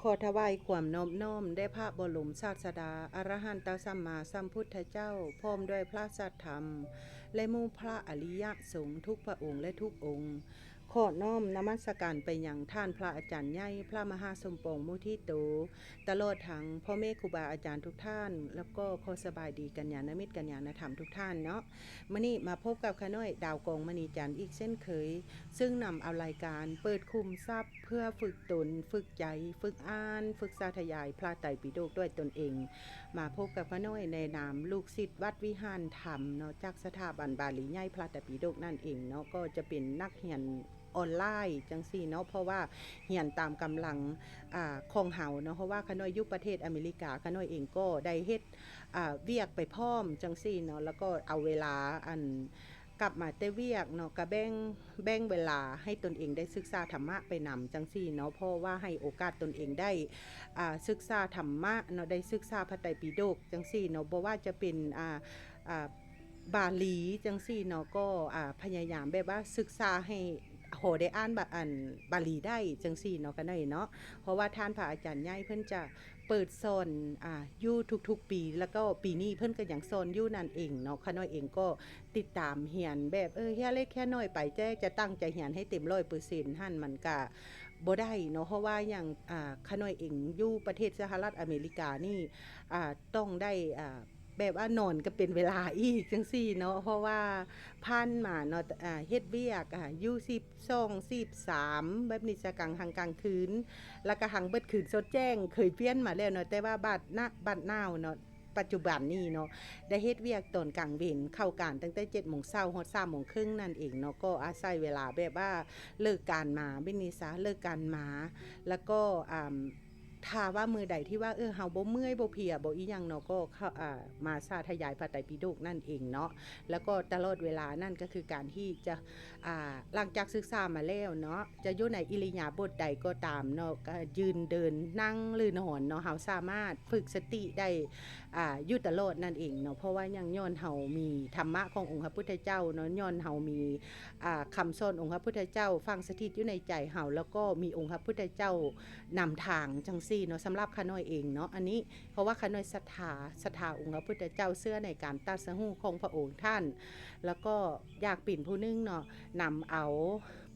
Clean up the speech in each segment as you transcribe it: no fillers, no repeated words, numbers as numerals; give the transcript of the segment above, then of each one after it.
อถวายความนอบน้อมแด่พระบรมศาสดาอรหันตสัมมาสัมพุทธเจ้าพร้อมด้วยพระสัทธรรมและหมู่พระอริยสงฆ์ทุกพระองค์และทุกองค์ขอน้อมนมัสการไปยังท่านพระอาจารย์ใหญ่พระมหาสมปองมุทิโตตลอดทั้งพ่อแม่ครูบาอาจารย์ทุกท่านแล้วก็ขอสบายดีกัญญาณมิตรกัญญาณธรรมทุกท่านเนาะมื้อนี้มาพบกับข้าน้อยดาวกองมณีจันทร์อีกเช่นเคยซึ่งนำเอารายการเปิดคุมทรัพย์เพื่อฝึกตนฝึกใจฝึกอ่านฝึกสาธยายพระไตรปิฎกด้วยตนเองมาพบกับข้าน้อยในนามลูกศิษย์วัดวิหารธรรมเนาะจากสถาบันบาลีใหญ่พระไตรปิฎกนั่นเองเนาะก็จะเป็นนักเรียนออนไลน์จังซี่เนาะเพราะว่าเรียนตามกำลังของเฮาเนาะเพราะว่าข้าน้อยอยู่ประเทศอเมริกาข้าน้อยเองก็ได้เฮ็ดเวียกไปพร้อมจังซี่เนาะแล้วก็เอาเวลาอันกลับมาแต่เวียกเนาะก็แบ่งเวลาให้ตนเองได้ศึกษาธรรมะไปนำจังซี่เนาะเพราะว่าให้โอกาสตนเองได้ศึกษาธรรมะเนาะได้ศึกษาพระไตรปิฎกจังซี่เนาะบ่ว่าจะเป็นบาลีจังซี่เนาะก็พยายามแบบว่าศึกษาให้โหได้อ่านบาลีได้จังซี่เนาะกันได้เนาะเพราะว่าท่านพระอาจารย์ใหญ่เพิ่นจะเปิดสอนอยู่ทุกๆปีแล้วก็ปีนี้เพิ่นก็ยังสอนอยู่นั่นเองเนาะข้าน้อยเองก็ติดตามเรียนแบบแค่เล็กแค่น้อยไปแจ้จะตั้งใจเรียนให้เต็ม100%หั่นมันก็บ่ได้เนาะเพราะว่าอย่างข้าน้อยเองอยู่ประเทศสหรัฐอเมริกานี่ต้องได้แบบว่านอนก็เป็นเวลาอีกจังซี่เนาะเพราะว่าผ่านมาเนาะเฮ็ดเวียกอยู่12 13แบบนี้จะกลางคืนแล้วก็หังเบิดคืนสดแจ้งเคยเปลี่ยนมาแล้วเนาะแต่ว่าบัดนาวเนาะปัจจุบันนี้เนาะได้เฮ็ดเวียกตอนกลางเว้นเข้าการตั้งแต่ 7:00 นฮอด 3:30 นนั่นเองเนาะก็อาศัยเวลาแบบว่าเลิกการมาเป็นนิซะเลิกการมาแล้วก็ถ้าว่ามือใดที่ว่าเฮาบ่เมื่อยบ่เพลียบ่อีหยังเนาะก็เข้ามาสาธยายพระไตรปิฎกนั่นเองเนาะแล้วก็ตลอดเวลานั่นก็คือการที่จะหลังจากศึกษามาแล้วเนาะจะอยู่ในอิริยาบถใดก็ตามเนาะก็ยืนเดินนั่งหรือนอนเนาะเฮาสามารถฝึกสติได้อยู่ตลอดนั่นเองเนาะเพราะว่ายังย้อนเฮามีธรรมะขององค์พระพุทธเจ้าเนาะย้อนเฮามีคำสอนองค์พระพุทธเจ้าฝังสถิตอยู่ในใจเฮาแล้วก็มีองค์พระพุทธเจ้านำทางจังซี่เนาะสำหรับข้าน้อยเองเนาะอันนี้เพราะว่าข้าน้อยศรัทธาองค์พระพุทธเจ้าเชื่อในการตรัสรู้ของพระองค์ท่านแล้วก็อยากเป็นผู้นึงเนาะนำเอา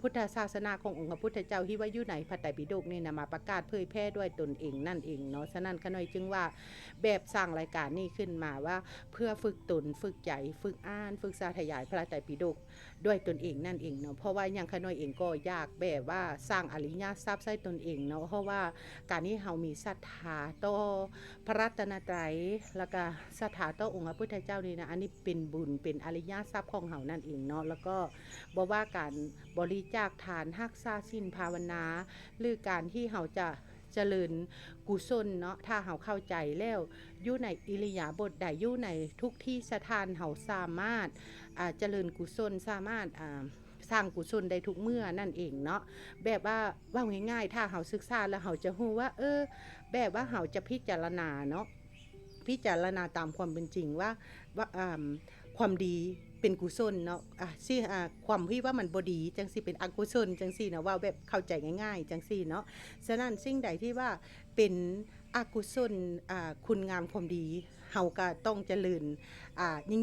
พุทธศาสนาขององค์พระพุทธเจ้าที่ว่าอยู่ในพระไตรปิฎกนี่นะมาประกาศเผยแพร่ด้วยตนเองนั่นเองเนาะฉะนั้นข้าน้อยจึงว่าแบบสร้างรายการนี้ขึ้นมาว่าเพื่อฝึกตนฝึกใจฝึกอ่านฝึกสาธยายพระไตรปิฎกด้วยตนเองนั่นเองเนาะเพราะว่าอย่างข้าน้อยเองก็อยากแบบว่าสร้างอริยทรัพย์ใส่ตนเองเนาะเพราะว่าการที่เฮามีศรัทธาต่อพระรัตนตรัยแล้วก็ศรัทธาต่อองค์พระพุทธเจ้านี่นะอันนี้เป็นบุญเป็นอริยทรัพย์ของเฮานั่นเองเนาะแล้วก็บ่ว่าการบริจาคทานรักษาศีลภาวนาหรือการที่เฮาจะเจริญกุศลเนาะถ้าเฮาเข้าใจแล้วอยู่ในอิริยาบถใดอยู่ในทุกที่สถานเฮาสามารถเจริญกุศลสามารถสร้างกุศลได้ทุกเมื่อนั่นเองเนาะแบบว่าง่ายๆถ้าเฮาศึกษาแล้วเฮาจะรู้ว่าแบบว่าเฮาจะพิจารณาเนาะพิจารณาตามความเป็นจริงว่าความดีเป็นกุศลเนาะสิความที่ว่ามันบ่ดีจังซี่เป็นอกุศลจังซี่นะว่าแบบเข้าใจง่ายๆจังซี่เนาะฉะนั้นสิ่งใดที่ว่าเป็นอกุศลคุณงามความดีเฮาก็ต้องเจริญ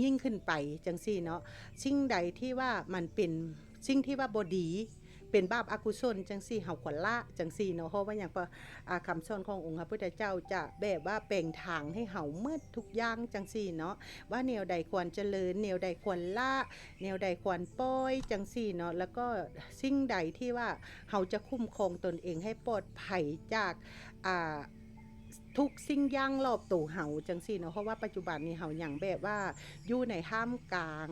ยิ่งขึ้นไปจังซี่เนาะสิ่งใดที่ว่ามันเป็นสิ่งที่ว่าบ่ดีเป็นบาปอกุศลจังซี่เฮาควรละจังซี่เนาะเพราะว่าหยังคำสอนขององค์พระพุทธเจ้าจะแบบว่าแปลงทางให้เฮาหมดทุกอย่างจังซี่เนาะว่าแนวใดควรเจริญแนวใดควรละแนวใดควรปล่อยจังซี่เนาะแล้วก็สิ่งใดที่ว่าเฮาจะคุ้มครองตนเองให้ปลอดภัยจากทุกสิ่งอย่างรอบตัวเฮาจังซี่เนาะเพราะว่าปัจจุบันนี้เฮาหยังแบบว่าอยู่ในท่ามกลาง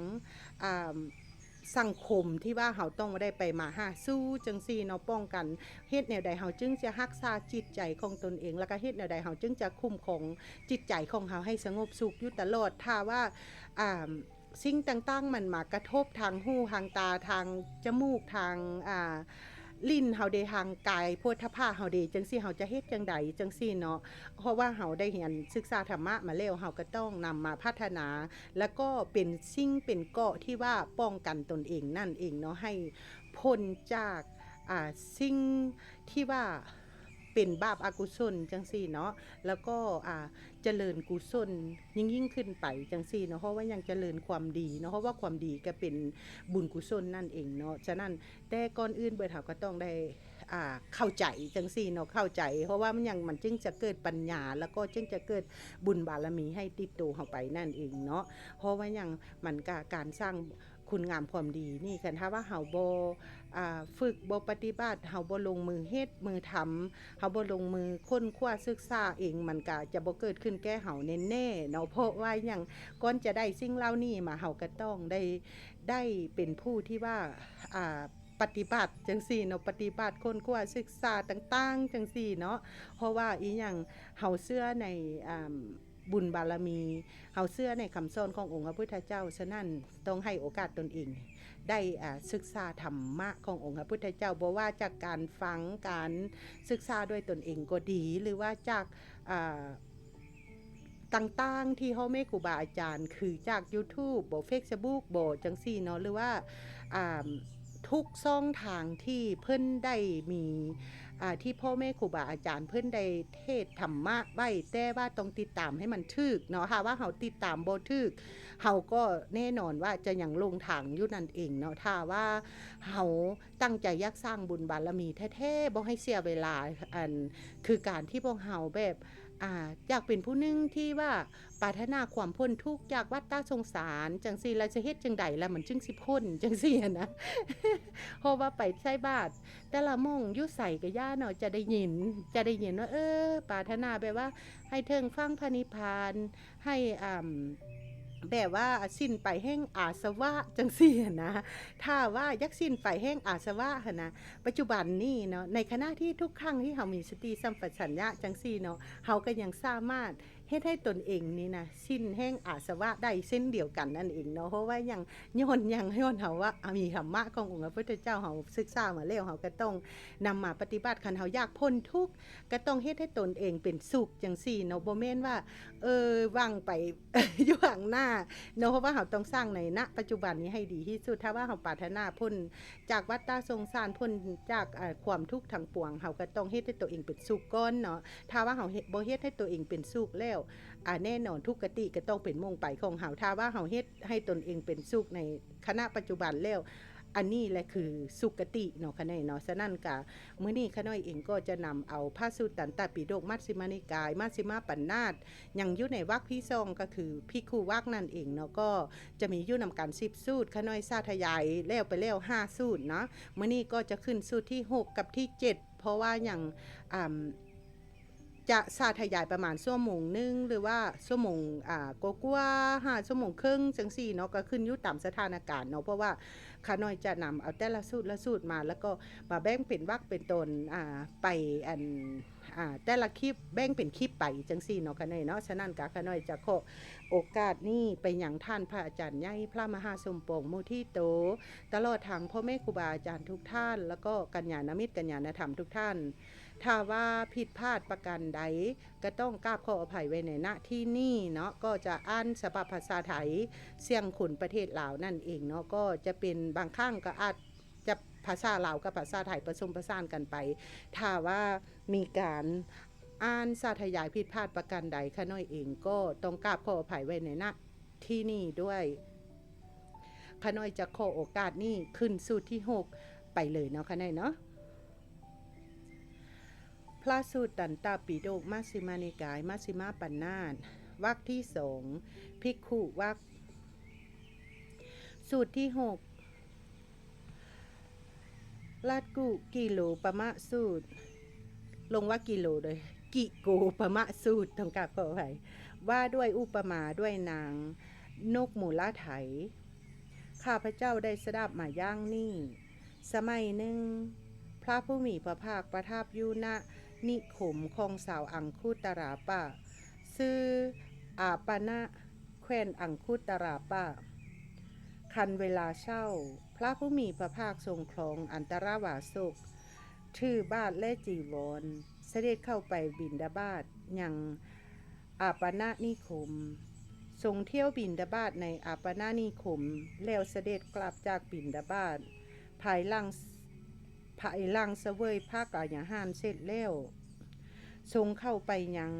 สังคมที่ว่าเฮาต้องได้ไปมาหาสู้จังซี่เนาะป้องกันเฮ็ดแนวใดเฮาจึงจะรักษาจิตใจของตนเองแล้วก็เฮ็ดแนวใดเฮาจึงจะคุ้มครองจิตใจของเฮาให้สงบสุขอยู่ตลอดถ้าว่าสิ่งต่างๆมันมากระทบทางหูทางตาทางจมูกทางลิ้นเฮาได้ทางกายโพธพาเฮาได้จังซี่เฮาจะเฮ็ดจังใดจังซี่เนาะเพราะว่าเฮาได้เรียนศึกษาธรรมะมาแล้วเฮาก็ต้องนำมาพัฒนาแล้วก็เป็นสิ่งเป็นเกราะที่ว่าป้องกันตนเองนั่นเองเนาะให้พ้นจากสิ่งที่ว่า เป็นบาปอกุศลจังซี่เนาะแล้วก็เจริญกุศลยิ่งขึ้นไปจังซี่เนาะเพราะว่ายังเจริญความดีเนาะเพราะว่าความดีก็เป็นบุญกุศลนั่นเองเนาะฉะนั้นแต่ก่อนอื่นเบิดเฮาก็ต้องได้เข้าใจจังซี่เนาะเข้าใจเพราะว่ามันจึงจะเกิดปัญญาแล้วก็จึงจะเกิดบุญบารมีให้ติดตัวเฮาไปนั่นเองเนาะเพราะว่ายังมันก็การสร้างคุณงามความดีนี่กันถ้าว่าเฮาบ่ฝึกบ่ปฏิบัติเฮาบ่ลงมือเฮ็ดมือทำเฮาบ่ลงมือค้นคว้าศึกษาเองมันก็จะบ่เกิดขึ้นแก่เฮาแน่ๆเนาะเพราะว่าหยังก่อนจะได้สิ่งเหล่านี้มาเฮาก็ต้องได้เป็นผู้ที่ว่าปฏิบัติจังซี่เนาะปฏิบัติค้นคว้าศึกษาต่างๆจังซี่เนาะเพราะว่าอีหยังเฮาเชื่อในบุญบารมีเฮาเชื่อในคำสอนขององค์พระพุทธเจ้าฉะนั้นต้องให้โอกาสตนเองได้ศึกษาธรรมะขององค์พระพุทธเจ้าบ่ว่าจากการฟังการศึกษาด้วยตนเองก็ดีหรือว่าจากต่างๆที่เฮาแม่ครูบาอาจารย์คือจาก YouTube บ่ Facebook บ่จังซี่เนาะหรือว่าทุกช่องทางที่เพิ่นได้มีที่พ่อแม่ครูบาอาจารย์เพิ่นได้เทศธรรมะไว้แต่ว่าต้องติดตามให้มันถูกเนาะถ้าว่าเฮาติดตามบ่ถูกเฮาก็แน่นอนว่าจะยังลงทางอยู่นั่นเองเนาะถ้าว่าเฮาตั้งใจอยากสร้างบุญบารมีแท้ๆบ่ให้เสียเวลาคือการที่พวกเฮาแบบอยากเป็นผู้หนึ่งที่ว่าปรารถนาความพ้นทุกข์จากวัฏฏะสงสารจังซี่แล้วจะเฮ็ดจังใดแล้วมันจึงสิพ้นจังซี่นะ เพราะว่าไปใส่บาตรแต่ละม่องอยู่ไสก็ย่าเนาะจะได้ยินว่าปรารถนาแบบว่าให้ถึงฟังพระนิพพานให้แบบว่าสิ้นไปแห่งอาสวะจังซี่นะถ้าว่ายักสิ้นไปแห่งอาสวะหั่นนะปัจจุบันนี้เนาะในขณะที่ทุกครั้งที่เฮามีสติสัมปชัญญะจังซี่เนาะเฮาก็ยังสามารถเฮ็ดให้ตนเองนี่นะสิ้นแห่งอาสวะได้เช่นเดียวกันนั่นเองเนาะเพราะว่ายังย้อนเฮาว่ามีธรรมะขององค์พระพุทธเจ้าเฮาศึกษามาแล้วเฮาก็ต้องนำมาปฏิบัติคันเฮาอยากพ้นทุกข์ก็ต้องเฮ็ดให้ตนเองเป็นสุขจังซี่เนาะบ่แม่นว่าวางไป อยู่ข้างหน้าเนาะเพราะว่าเฮาต้องสร้างในณปัจจุบันนี้ให้ดีที่สุดถ้าว่าเฮาปรารถนาพ้นจากวัฏฏะสงสารพ้นจากความทุกข์ทั้งปวงเฮาก็ต้องเฮ็ดให้ตัวเองเป็นสุขก่อนเนาะถ้าว่าเฮาบ่เฮ็ดให้ตัวเองเป็นสุขแล้วแน่นอนทุกขติก็ต้องเป็นมงไปของเฮาถ้าว่าเฮาเฮ็ดให้ตนเองเป็นสุขในขณะปัจจุบันแล้วอันนี้แหละคือสุกติเนาะคะแนนเนาะฉะนั้นกะมื้อนี้ข้าน้อยเองก็จะนำเอาพระสูตรตันตปิฎกมัชฌิมานิกายมัชฌิมาปัญนาตยังอยู่ในวรรคที่2ก็คือภิกขุวรรคนั่นเองเนาะก็จะมีอยู่นำกัน10สูตรข้าน้อยสาธยายแล้วไปแล้ว5สูตรเนาะมื้อนี้ก็จะขึ้นสูตรที่6กับที่7เพราะว่าอย่างจะสาธยายประมาณชั่วโมงนึงหรือว่าชั่วโมงกว่า5ชั่วโมงครึ่งจังซี่เนาะก็ขึ้นอยู่ตามสถานการณ์เนาะเพราะว่าข้าน้อยจะนำเอาแต่ละสูตรมาแล้วก็มาแบ่งเป็นวรรคเป็นตนไปแต่ละคลิปแบ่งเป็นคลิปไปจังซี่เนาะข้าน้อยเนาะฉะนั้นก็ข้าน้อยจะขอโอกาสนี้ไปยังท่านพระอาจารย์ใหญ่พระมหาสมปองมุทิโตตลอดทางพ่อแม่ครูบาอาจารย์ทุกท่านแล้วก็กัลยาณมิตรกัลยาณธรรมทุกท่านถ้าว่าผิดพลาดประการใดก็ต้องกราบขออภัยไว้ในณที่นี่เนาะก็จะอ่านฉบับภาษาไทยเสียงขุนประเทศลาวนั่นเองเนาะก็จะเป็นบางครั้งก็อาจจะภาษาลาวกับภาษาไทยผสมผสานกันไปถ้าว่ามีการอ่านสาธยายผิดพลาดประการใดข้าน้อยเองก็ต้องกราบขออภัยไว้ในณที่นี่ด้วยข้าน้อยจะขอโอกาสนี้ขึ้นสูตรที่6ไปเลยเนาะข้าน้อยเนาะพระสูตรตันตปิฎกมัชฌิมานิกายมัชฌิมาปัญนาตวรรคที่2ภิกขุวรรคสูตรที่6ลัดกุกิโลปะมะสูตรลงว่ากิโลเลยกิโกปะมะสูตรต้องกราบขออภัยว่าด้วยอุปมาด้วยนางนกมูลไถข้าพเจ้าได้สดับมาย่างนี่สมัยหนึ่งพระผู้มีพระภาคประทับอยู่ณนิคมของสาวอังคุตราปะชื่ออาปณะแคว้นอังคุตราปะคันเวลาเช้าพระผู้มีพระภาคทรงครองอันตรวาสกถือบาทและจีวรเสด็จเข้าไปบิณฑบาตยังอาปณะนิคมทรงเที่ยวบิณฑบาตในอาปณะนิคมแล้วเสด็จกลับจากบิณฑบาตภายหลังเสวยภาคอาหารเสร็จแล้ว ทรงเข้าไปยัง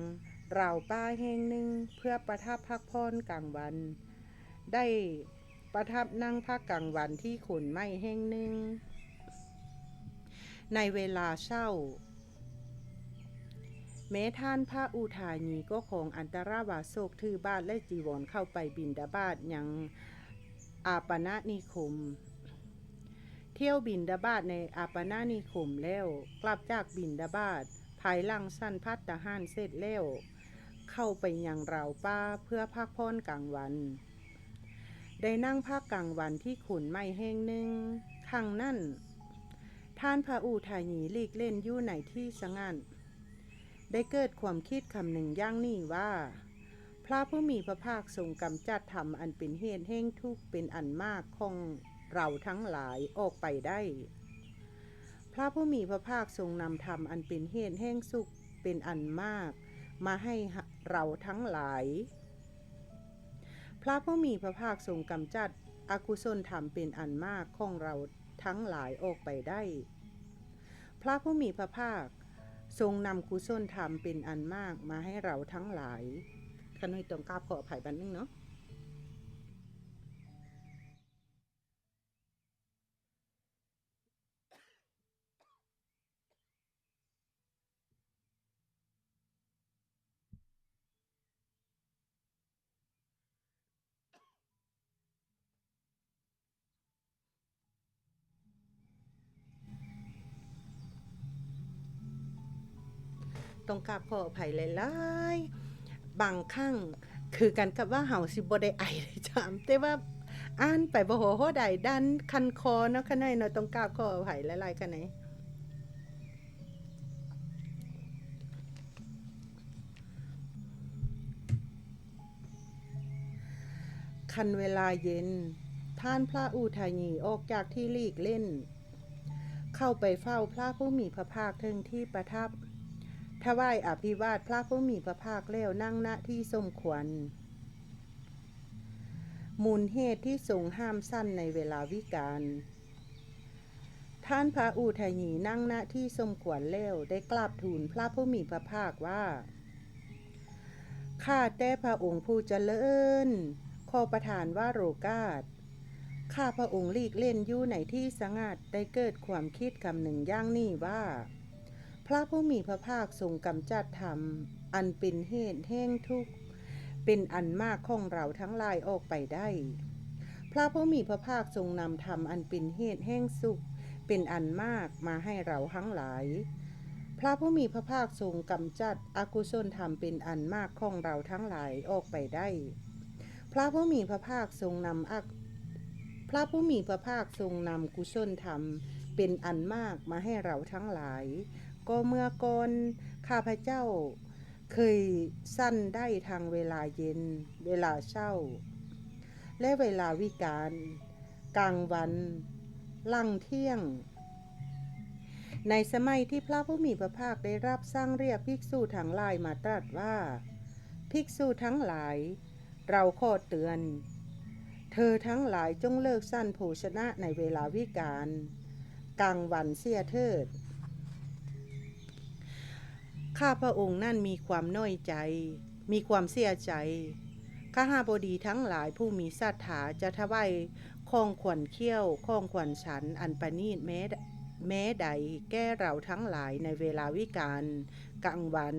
ราวป่าแห่งหนึ่งเพื่อประทับพักผ่อนกลางวันได้ประทับนั่งพักกลางวันที่ขนไม้แห่งหนึ่งในเวลาเช้าแม้ท่านพระอุทายีก็ของอันตราวาโศกถือบาทและจีวรเข้าไปบิณฑบาตยังอาปณนิคมเที่ยวบิณฑบาตในอาปณนิคมแล้วกลับจากบิณฑบาตภายหลังสั้นพัฒหารเสร็จแล้วเข้าไปยังราวป่าเพื่อพักผ่อนกลางวันได้นั่งพักกลางวันที่ขุนไม้แห่งหนึ่งครั้งนั้นท่านพระอุทายีหลีกเล่นอยู่ในที่สงัดได้เกิดความคิดคำหนึ่งอย่างนี้ว่าพระผู้มีพระภาคทรงกำจัดธรรมอันเป็นเหตุแห่งทุกข์เป็นอันมากของเราทั้งหลายออกไปได้พระผู้มีพระภาคทรงนำธรรมอันเป็นเหตุแห่งสุขเป็นอันมากมาให้เราทั้งหลายพระผู้มีพระภาคทรงกำจัดอกุศลธรรมเป็นอันมากของเราทั้งหลายออกไปได้พระผู้มีพระภาคทรงนำกุศลธรรมเป็นอันมากมาให้เราทั้งหลายขนุยต้องกราบขออภัยบันนึงเนาะต้องกราบขออภัยหลายๆบางครั้งคือกันกับว่าเฮาสิบ่ได้ไอได้จามแต่ว่าอ่านไปบ่ฮู้ใดดันคันคอเนาะคะไนเนาะต้องกราบขออภัยหลายๆคะไนคันเวลาเย็นท่านพระอุทายีออกจากที่หลีกเล่นเข้าไปเฝ้าพระผู้มีพระภาคถึงที่ประทับถวายอภิวาทพระผู้มีพระภาคแล้วนั่งณที่สมควรมูลเหตุที่ทรงห้ามสั้นในเวลาวิกาลท่านพระอุทายีนั่งณที่สมควรแล้วได้กราบทูลพระผู้มีพระภาคว่าข้าแต่พระองค์ผู้เจริญขอประทานว่าโรกาสข้าพระองค์หลีกเล่นอยู่ในที่สงัดได้เกิดความคิดคำหนึ่งอย่างนี้ว่าพระผู้มีพระภาคทรงกำจัดธรรมอันเป็นเหตุแห่งทุกข์เป็นอันมากของเราทั้งหลายออกไปได้พระผู้มีพระภาคทรงนำธรรมอันเป็นเหตุแห่งสุขเป็นอันมากมาให้เราทั้งหลายพระผู้มีพระภาคทรงกำจัดอกุศลธรรมเป็นอันมากของเราทั้งหลายออกไปได้พระผู้มีพระภาคทรงนำพระผู้มีพระภาคทรงนำกุศลธรรมเป็นอันมากมาให้เราทั้งหลายก็เมื่อก่อนข้าพเจ้าเคยสั้นได้ทางเวลาเย็นเวลาเช้าและเวลาวิกาลกลางวันหลังเที่ยงในสมัยที่พระผู้มีพระภาคได้รับสั่งเรียกภิกษุทั้งหลายมาตรัสว่าภิกษุทั้งหลายเราขอเตือนเธอทั้งหลายจงเลิกสั้นโภชนะในเวลาวิกาลกลางวันเสียเถิดข้าพระองค์นั่นมีความน้อยใจมีความเสียใจข้าหาบดีทั้งหลายผู้มีศรัทธาจะถวายของขวัญเขี้ยวของขวัญฉันอันประณีตแม้ใดแก่เราทั้งหลายในเวลาวิกาลกลางวัน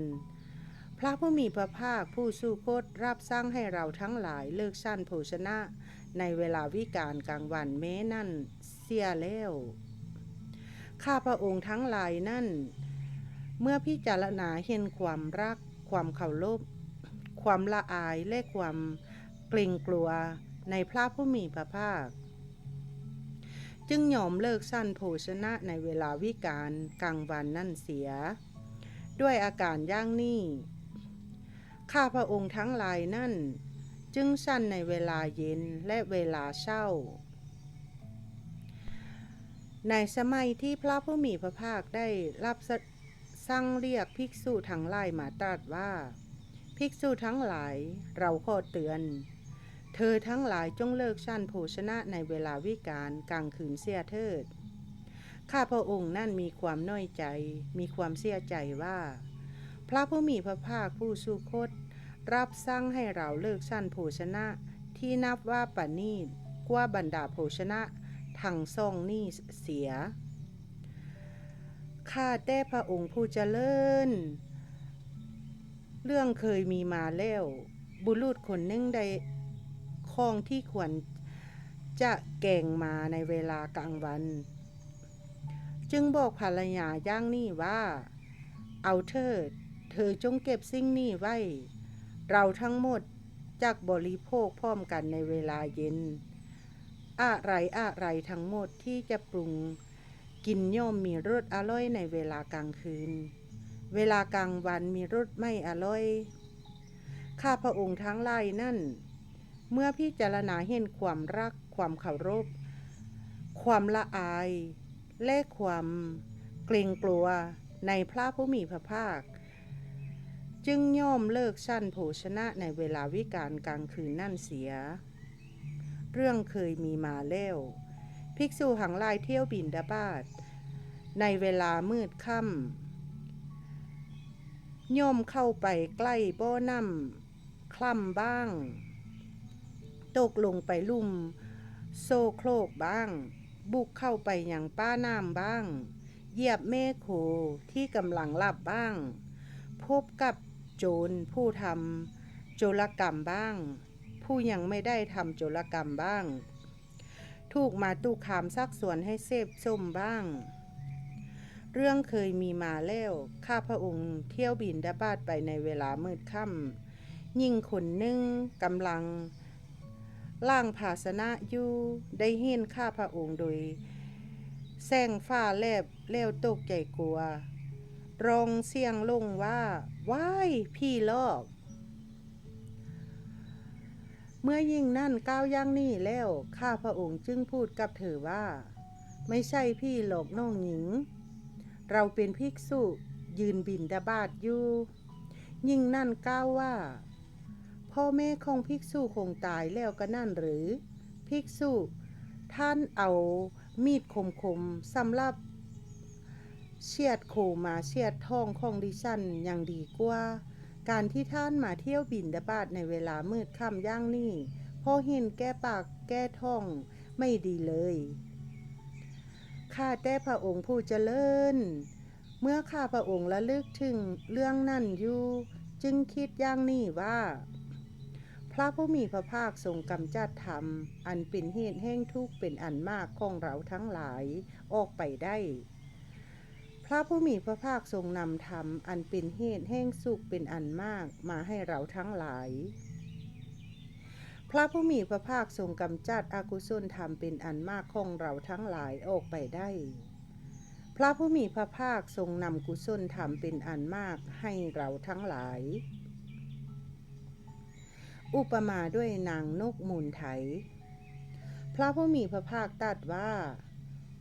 พระผู้มีพระภาคผู้สู้โคตรรับสั่งให้เราทั้งหลายเลิกสั้นโภชนะในเวลาวิกาลกลางวันแม้นั่นเสียแล้วข้าพระองค์ทั้งหลายนั่นเมื่อพิจารณาเห็นความรักความเคารพความละอายและความเกรงกลัวในพระผู้มีพระภาคจึงยอมเลิกสั้นโภชนะในเวลาวิกาลกลางวันนั่นเสียด้วยอาการอย่างนี้ข้าพระองค์ทั้งหลายนั่นจึงสั้นในเวลาเย็นและเวลาเช้าในสมัยที่พระผู้มีพระภาคได้รับสั่งเรียกภิกษุทั้งหลายมาตรัสว่าภิกษุทั้งหลายเราขอเตือนเธอทั้งหลายจงเลิกชั้นโภชนะในเวลาวิกาลกลางคืนเสียเถิดข้าพระองค์นั่นมีความน้อยใจมีความเสียใจว่า พระผู้มีพระภาคผู้สุคตรับสั่งให้เราเลิกชั้นโภชนะที่นับว่าปานีตกว่าบรรดาโภชนะทั้งซ่องนี้เสียข้าแต่พระองค์ผู้เจริญเรื่องเคยมีมาแล้วบุรุษคนหนึ่งได้ของที่ควรจะแก่งมาในเวลากลางวันจึงบอกภรรยาย่างนี้ว่าเอาเถิดเธอจงเก็บสิ่งนี้ไว้เราทั้งหมดจักบริโภคพร้อมกันในเวลาเย็นอะไรทั้งหมดที่จะปรุงกินย่อมมีรสอร่อยในเวลากลางคืนเวลากลางวันมีรสไม่อร่อยข้าพระองค์ทั้งหลายนั่นเมื่อพิจารณาเห็นความรักความเคารพความละอายและความเกรงกลัวในพระผู้มีพระภาคจึงย่อมเลิกชั้นโภชนะในเวลาวิกาลกลางคืนนั่นเสียเรื่องเคยมีมาแล้วภิกษุหังหลายเที่ยวบิณฑบาตในเวลามืดค่ำย่อมเข้าไปใกล้บ่อน้ำคล่ำบ้างตกลงไปลุ่มโซโครกบ้างบุกเข้าไปยังป้าน้ำบ้างเหยียบแม่โคที่กำลังหลับบ้างพบกับโจรผู้ทำโจรกรรมบ้างผู้ยังไม่ได้ทำโจรกรรมบ้างถูกมาตุคามซักสวนให้เสพส้มบ้างเรื่องเคยมีมาแล้วข้าพระองค์เที่ยวบิณฑบาตไปในเวลามืดค่ำหญิงคนหนึ่งกำลังล่างภาชนะอยู่ได้เห็นข้าพระองค์โดยแสงฟ้าแลบแล้วตกใจกลัวร้องเสียงลงว่าว้ายพี่ลอกเมื่อยิ่งนั่นก้าวย่างนี่แล้วข้าพระองค์จึงพูดกับเธอว่าไม่ใช่พี่หรอกน้องหญิงเราเป็นภิกษุยืนบิณฑบาตอยู่ยิ่งนั่นก้าวว่าพ่อแม่ของภิกษุคงตายแล้วก็นั่นหรือภิกษุท่านเอามีดคมๆสำหรับเฉียดโคมาเฉียดท้องของดิฉันยังดีกว่าการที่ท่านมาเที่ยวบิณฑบาตในเวลามืดค่ำย่างนี่พอเห็นแก้ปากแก้ท้องไม่ดีเลยข้าแต่พระองค์ผู้เจริญเมื่อข้าพระองค์ระลึกถึงเรื่องนั่นอยู่จึงคิดอย่างนี้ว่าพระผู้มีพระภาคทรงกำจัดธรรมอันเป็นเหตุแห่งทุกข์เป็นอันมากของเราทั้งหลายออกไปได้พระผู้มีพระภาคทรงนำธรรมอันเป็นเหตุแห่งสุขเป็นอันมากมาให้เราทั้งหลายพระผู้มีพระภาคทรงกำจัดอกุศลธรรมเป็นอันมากของเราทั้งหลายออกไปได้พระผู้มีพระภาคทรงนำกุศลธรรมเป็นอันมากให้เราทั้งหลายอุปมาด้วยนางนกมูลไถพระผู้มีพระภาคตรัสว่า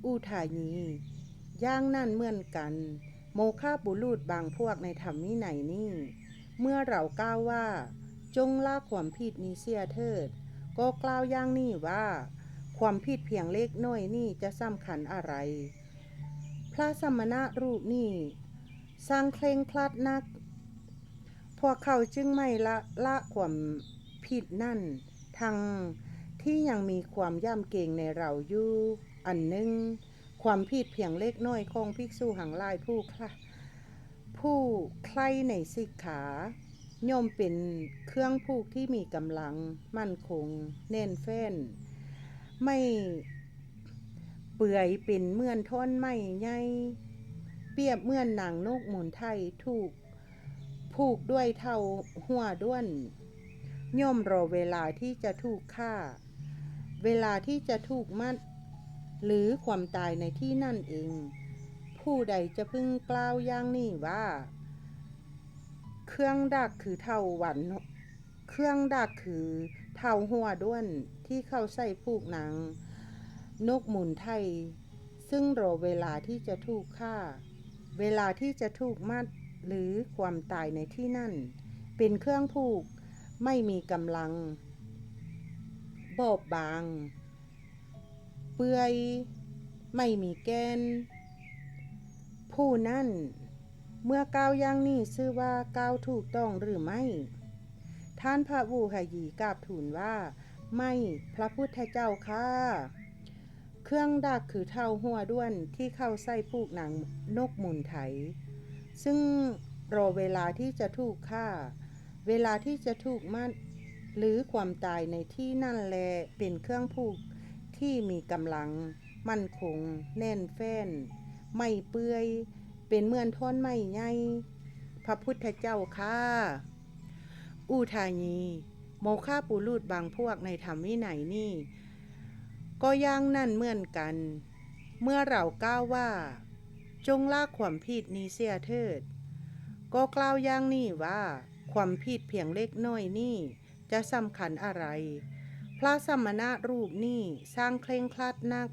อุทายีย่างนั่นเหมือนกันโมฆะบุรุษบางพวกในธรรมวินัยนี้เมื่อเรากล่าวว่าจงละความผิดนี้เสียเถิดก็กล่าวอย่างนี้ว่าความผิดเพียงเล็กน้อยนี่จะสำคัญอะไรพระสมณะรูปนี้สร้างเคร่งครัดนักพวกเขาจึงไม่ละความผิดนั่นทั้งที่ยังมีความย่ำเกรงในเราอยู่อันหนึ่งความผิดเพียงเล็กน้อยของภิกษุหังหลายผู้ใคร่ในสิกขาย่อมเป็นเครื่องผูกที่มีกำลังมั่นคงแน่นแฟ้นไม่เปื่อยเป็นเหมือนท่อนไม้ใหญ่เปรียบเหมือนนางนกมูลไทยถูกผูกด้วยเท่าหัวด้วนย่อมรอเวลาที่จะถูกฆ่าเวลาที่จะถูกมัดหรือความตายในที่นั่นเองผู้ใดจะพึงกล่าวอย่างนี้ว่าเครื่องดักคือเท่าหัวด้วนที่เขาใส่ผูกนางนกมูลไทยซึ่งรอเวลาที่จะถูกฆ่าเวลาที่จะถูกมัดหรือความตายในที่นั่นเป็นเครื่องผูกไม่มีกำลังบอบบางเปื่อยไม่มีแกนผู้นั้น เมื่อก้าวย่างนี้ชื่อว่าก้าวถูกต้องหรือไม่ ท่านพระวูหยีกราบทูลว่าไม่พระพุทธเจ้าค่ะเครื่องดักคือเท่าหัวด้วนที่เข้าใส่ผูกหนังนกหมุนไถซึ่งรอเวลาที่จะถูกฆ่าเวลาที่จะถูกมัดหรือความตายในที่นั่นแลเป็นเครื่องผูกที่มีกำลังมั่นคงแน่นแฟ้นไม่เปื่อยเป็นเหมือนท่อนไม้ใหญ่พระพุทธเจ้าค่ะอุทายีโมฆะปุรุษบางพวกในธรรมวินัยนี่ก็ย่างนั่นเหมือนกันเมื่อเรากล่าวว่าจงละความผิดนี้เสียเถิดก็กล่าวอย่างนี้ว่าความผิดเพียงเล็กน้อยนี่จะสำคัญอะไรพระสมณะรูปนี่สร้างเคร่งครัดนัก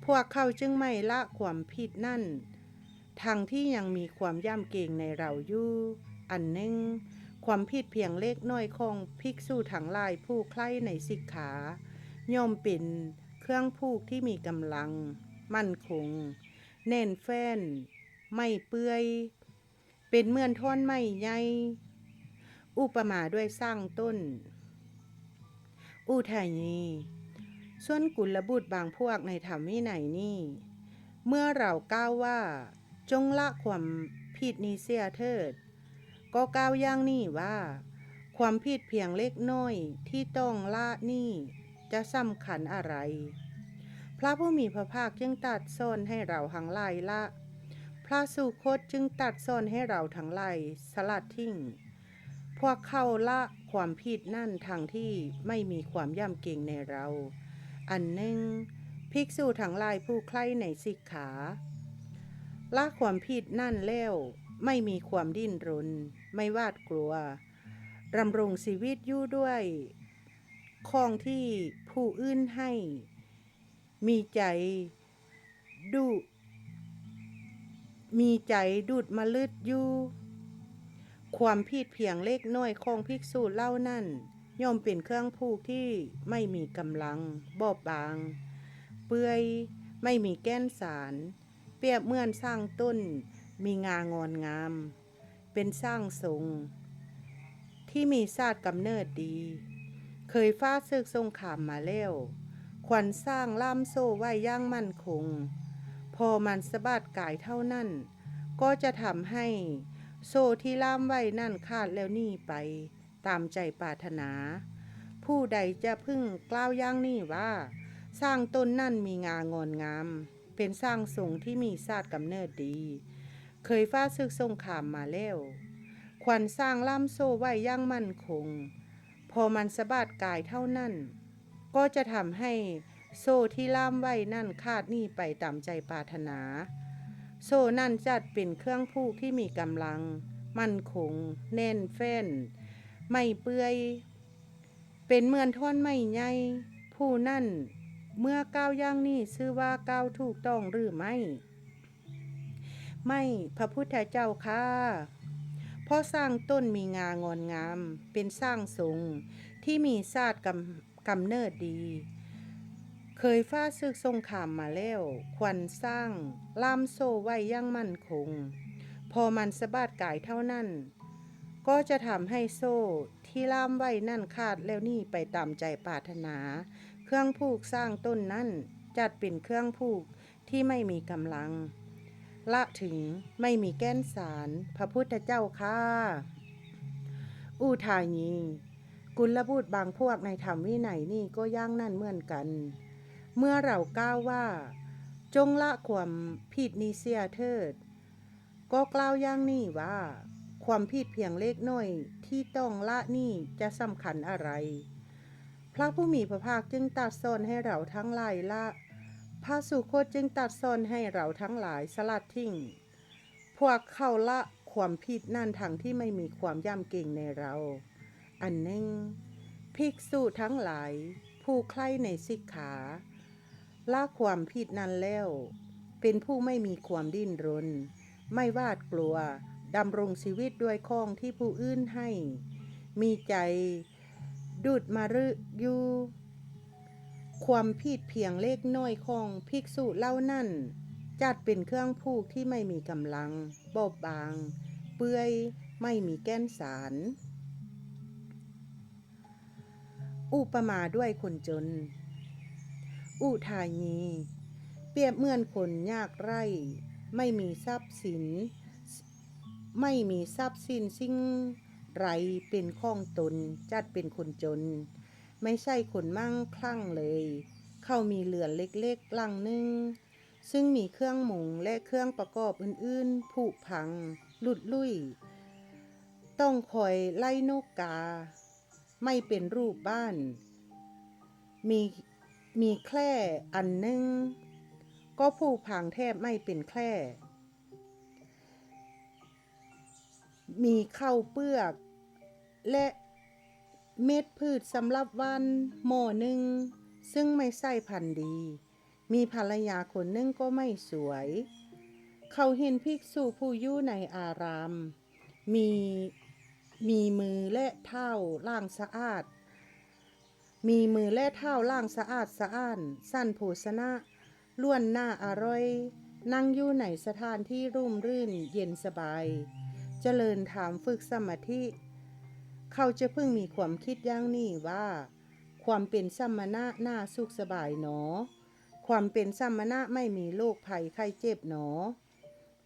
พวกเขาจึงไม่ละความผิดนั่นทั้งที่ยังมีความย่ำเกรงในเราอยู่อันหนึ่งความผิดเพียงเล็กน้อยของภิกษุทั้งหลายผู้ใคร่ในสิกขาย่อมเป็นเครื่องผูกที่มีกำลังมั่นคงแน่นแฟ้นไม่เปื่อยเป็นเหมือนท่อนไม้ใหญ่อุปมาด้วยสร้างต้นอุทัยนีส่วนกุลบุตรบางพวกในธรรมวินัยนี่เมื่อเรากล่าวว่าจงละความผิดนี้เสียเถิดก็กล่าวอย่างนี้ว่าความผิดเพียงเล็กน้อยที่ต้องละนี่จะสำคัญอะไรพระผู้มีพระภาคจึงตรัสสอนให้เราทั้งหลายละพระสุคตจึงตรัสสอนให้เราทั้งหลายสลัดทิ้งพวกเขาละความผิดนั่นทางที่ไม่มีความย่ำเกรงในเราอันหนึ่งภิกษุทั้งหลายผู้ใคร่ในสิกขาละความผิดนั่นแล้วไม่มีความดิ้นรนไม่หวาดกลัวดำรงชีวิตอยู่ด้วยของที่ผู้อื่นให้มีใจดูดมลึดอยู่ความผิดเพียงเล็กน้อยของภิกษุเล่านั่นย่อมเป็นเครื่องผูกที่ไม่มีกำลังบอบบางเปื่อยไม่มีแก้นสารเปรียบเหมือนสร้างต้นมีงางอนงามเป็นสร้างทรงที่มีศาสตร์กำเนิดดีเคยฟาดศึกสงครามมาแล้วขวัญสร้างล่ามโซ่ไว้ย่างมั่นคงพอมันสะบัดกายเท่านั้นก็จะทำให้โซ่ที่ล่ามไว้นั่นขาดแล้วหนีไปตามใจปรารถนาผู้ใดจะพึ่งกล่าวอย่างนี้ว่าสร้างต้นนั่นมีงางอนงามเป็นสร้างทรงที่มีศาสตร์กำเนิดดีเคยฟาดศึกสงครามมาแล้วขวัญสร้างล่ามโซ่ไว้ย่างมั่นคงพอมันสะบัดกายเท่านั้นก็จะทำให้โซ่ที่ล่ามไว้นั่นขาดหนีไปตามใจปรารถนาโซ่นั่นจัดเป็นเครื่องผูกที่มีกำลังมั่นคงแน่นแฟ้นไม่เปื่อยเป็นเหมือนท่อนไม้ใหญ่ผู้นั่นเมื่อก้าวย่างนี้ชื่อว่าก้าวถูกต้องหรือไม่พระพุทธเจ้าค่ะเพราะสร้างต้นมีงางอนงามเป็นสร้างทรงที่มีศาสตร์กำเนิดดีเคยฟาดศึกสงครามมาแล้วขวัญสร้างล่ามโซ่ไว้ย่างมั่นคงพอมันสะบัดกายเท่านั้นก็จะทำให้โซ่ที่ล่ามไว้นั่นขาดแล้วนี่ไปตามใจปรารถนาเครื่องผูกสร้างต้นนั่นจัดเป็นเครื่องผูกที่ไม่มีกำลังละถึงไม่มีแก้นสารพระพุทธเจ้าค่ะอุทายีกุลบุตรบางพวกในธรรมวินัยนี่ก็ย่างนั่นเหมือนกันเมื่อเรากล่าวว่าจงละความผิดนี้เสียเถิดก็กล่าวอย่างนี้ว่าความผิดเพียงเล็กน้อยที่ต้องละนี่จะสำคัญอะไรพระผู้มีพระภาคจึงตรัสสอนให้เราทั้งหลายละพระสุคตจึงตรัสสอนให้เราทั้งหลายสลัดทิ้งพวกเขาละความผิดนั่นทางที่ไม่มีความย่ำเกรงในเราอันหนึ่งภิกษุทั้งหลายผู้ใคร่ในสิกขาละความผิดนั้นแล้วเป็นผู้ไม่มีความดิ้นรนไม่หวาดกลัวดำรงชีวิตด้วยของที่ผู้อื่นให้มีใจดุดมารึอยู่ความผิดเพียงเล็กน้อยของภิกษุเล่านั่น จัดเป็นเครื่องผูกที่ไม่มีกำลังบอบบาง เปื่อยไม่มีแก่นสาร อุปมาด้วยคนจน อุทายีเปรียบเหมือนคนยากไร้ไม่มีทรัพย์สินสิ่งไรเป็นของตนจัดเป็นคนจนไม่ใช่คนมั่งคั่งเลยเขามีเรือนเล็กๆหลังหนึ่งซึ่งมีเครื่องมุงและเครื่องประกอบอื่นๆผุพังหลุดลุ่ยต้องคอยไล่นกกาไม่เป็นรูปบ้านมีแคร่อันหนึ่งก็ผุพังแทบไม่เป็นแคร่มีข้าวเปลือกและเม็ดพืชสำหรับวันหม้อหนึ่งซึ่งไม่ใส่พันธุ์ดีมีภรรยาคนหนึ่งก็ไม่สวยเขาเห็นภิกษุผู้อยู่ในอารามมีมือและเท้าล่างสะอาดสะอ้านสั้นโภชนะล้วนหน้าอร่อยนั่งอยู่ในสถานที่ร่มรื่นเย็นสบายเจริญธรรมฝึกสมาธิเขาจะเพิ่งมีความคิดอย่างนี้ว่าความเป็นสัมมณะน่าสุขสบายหนอความเป็นสัมมณะไม่มีโรคภัยไข้เจ็บหนอ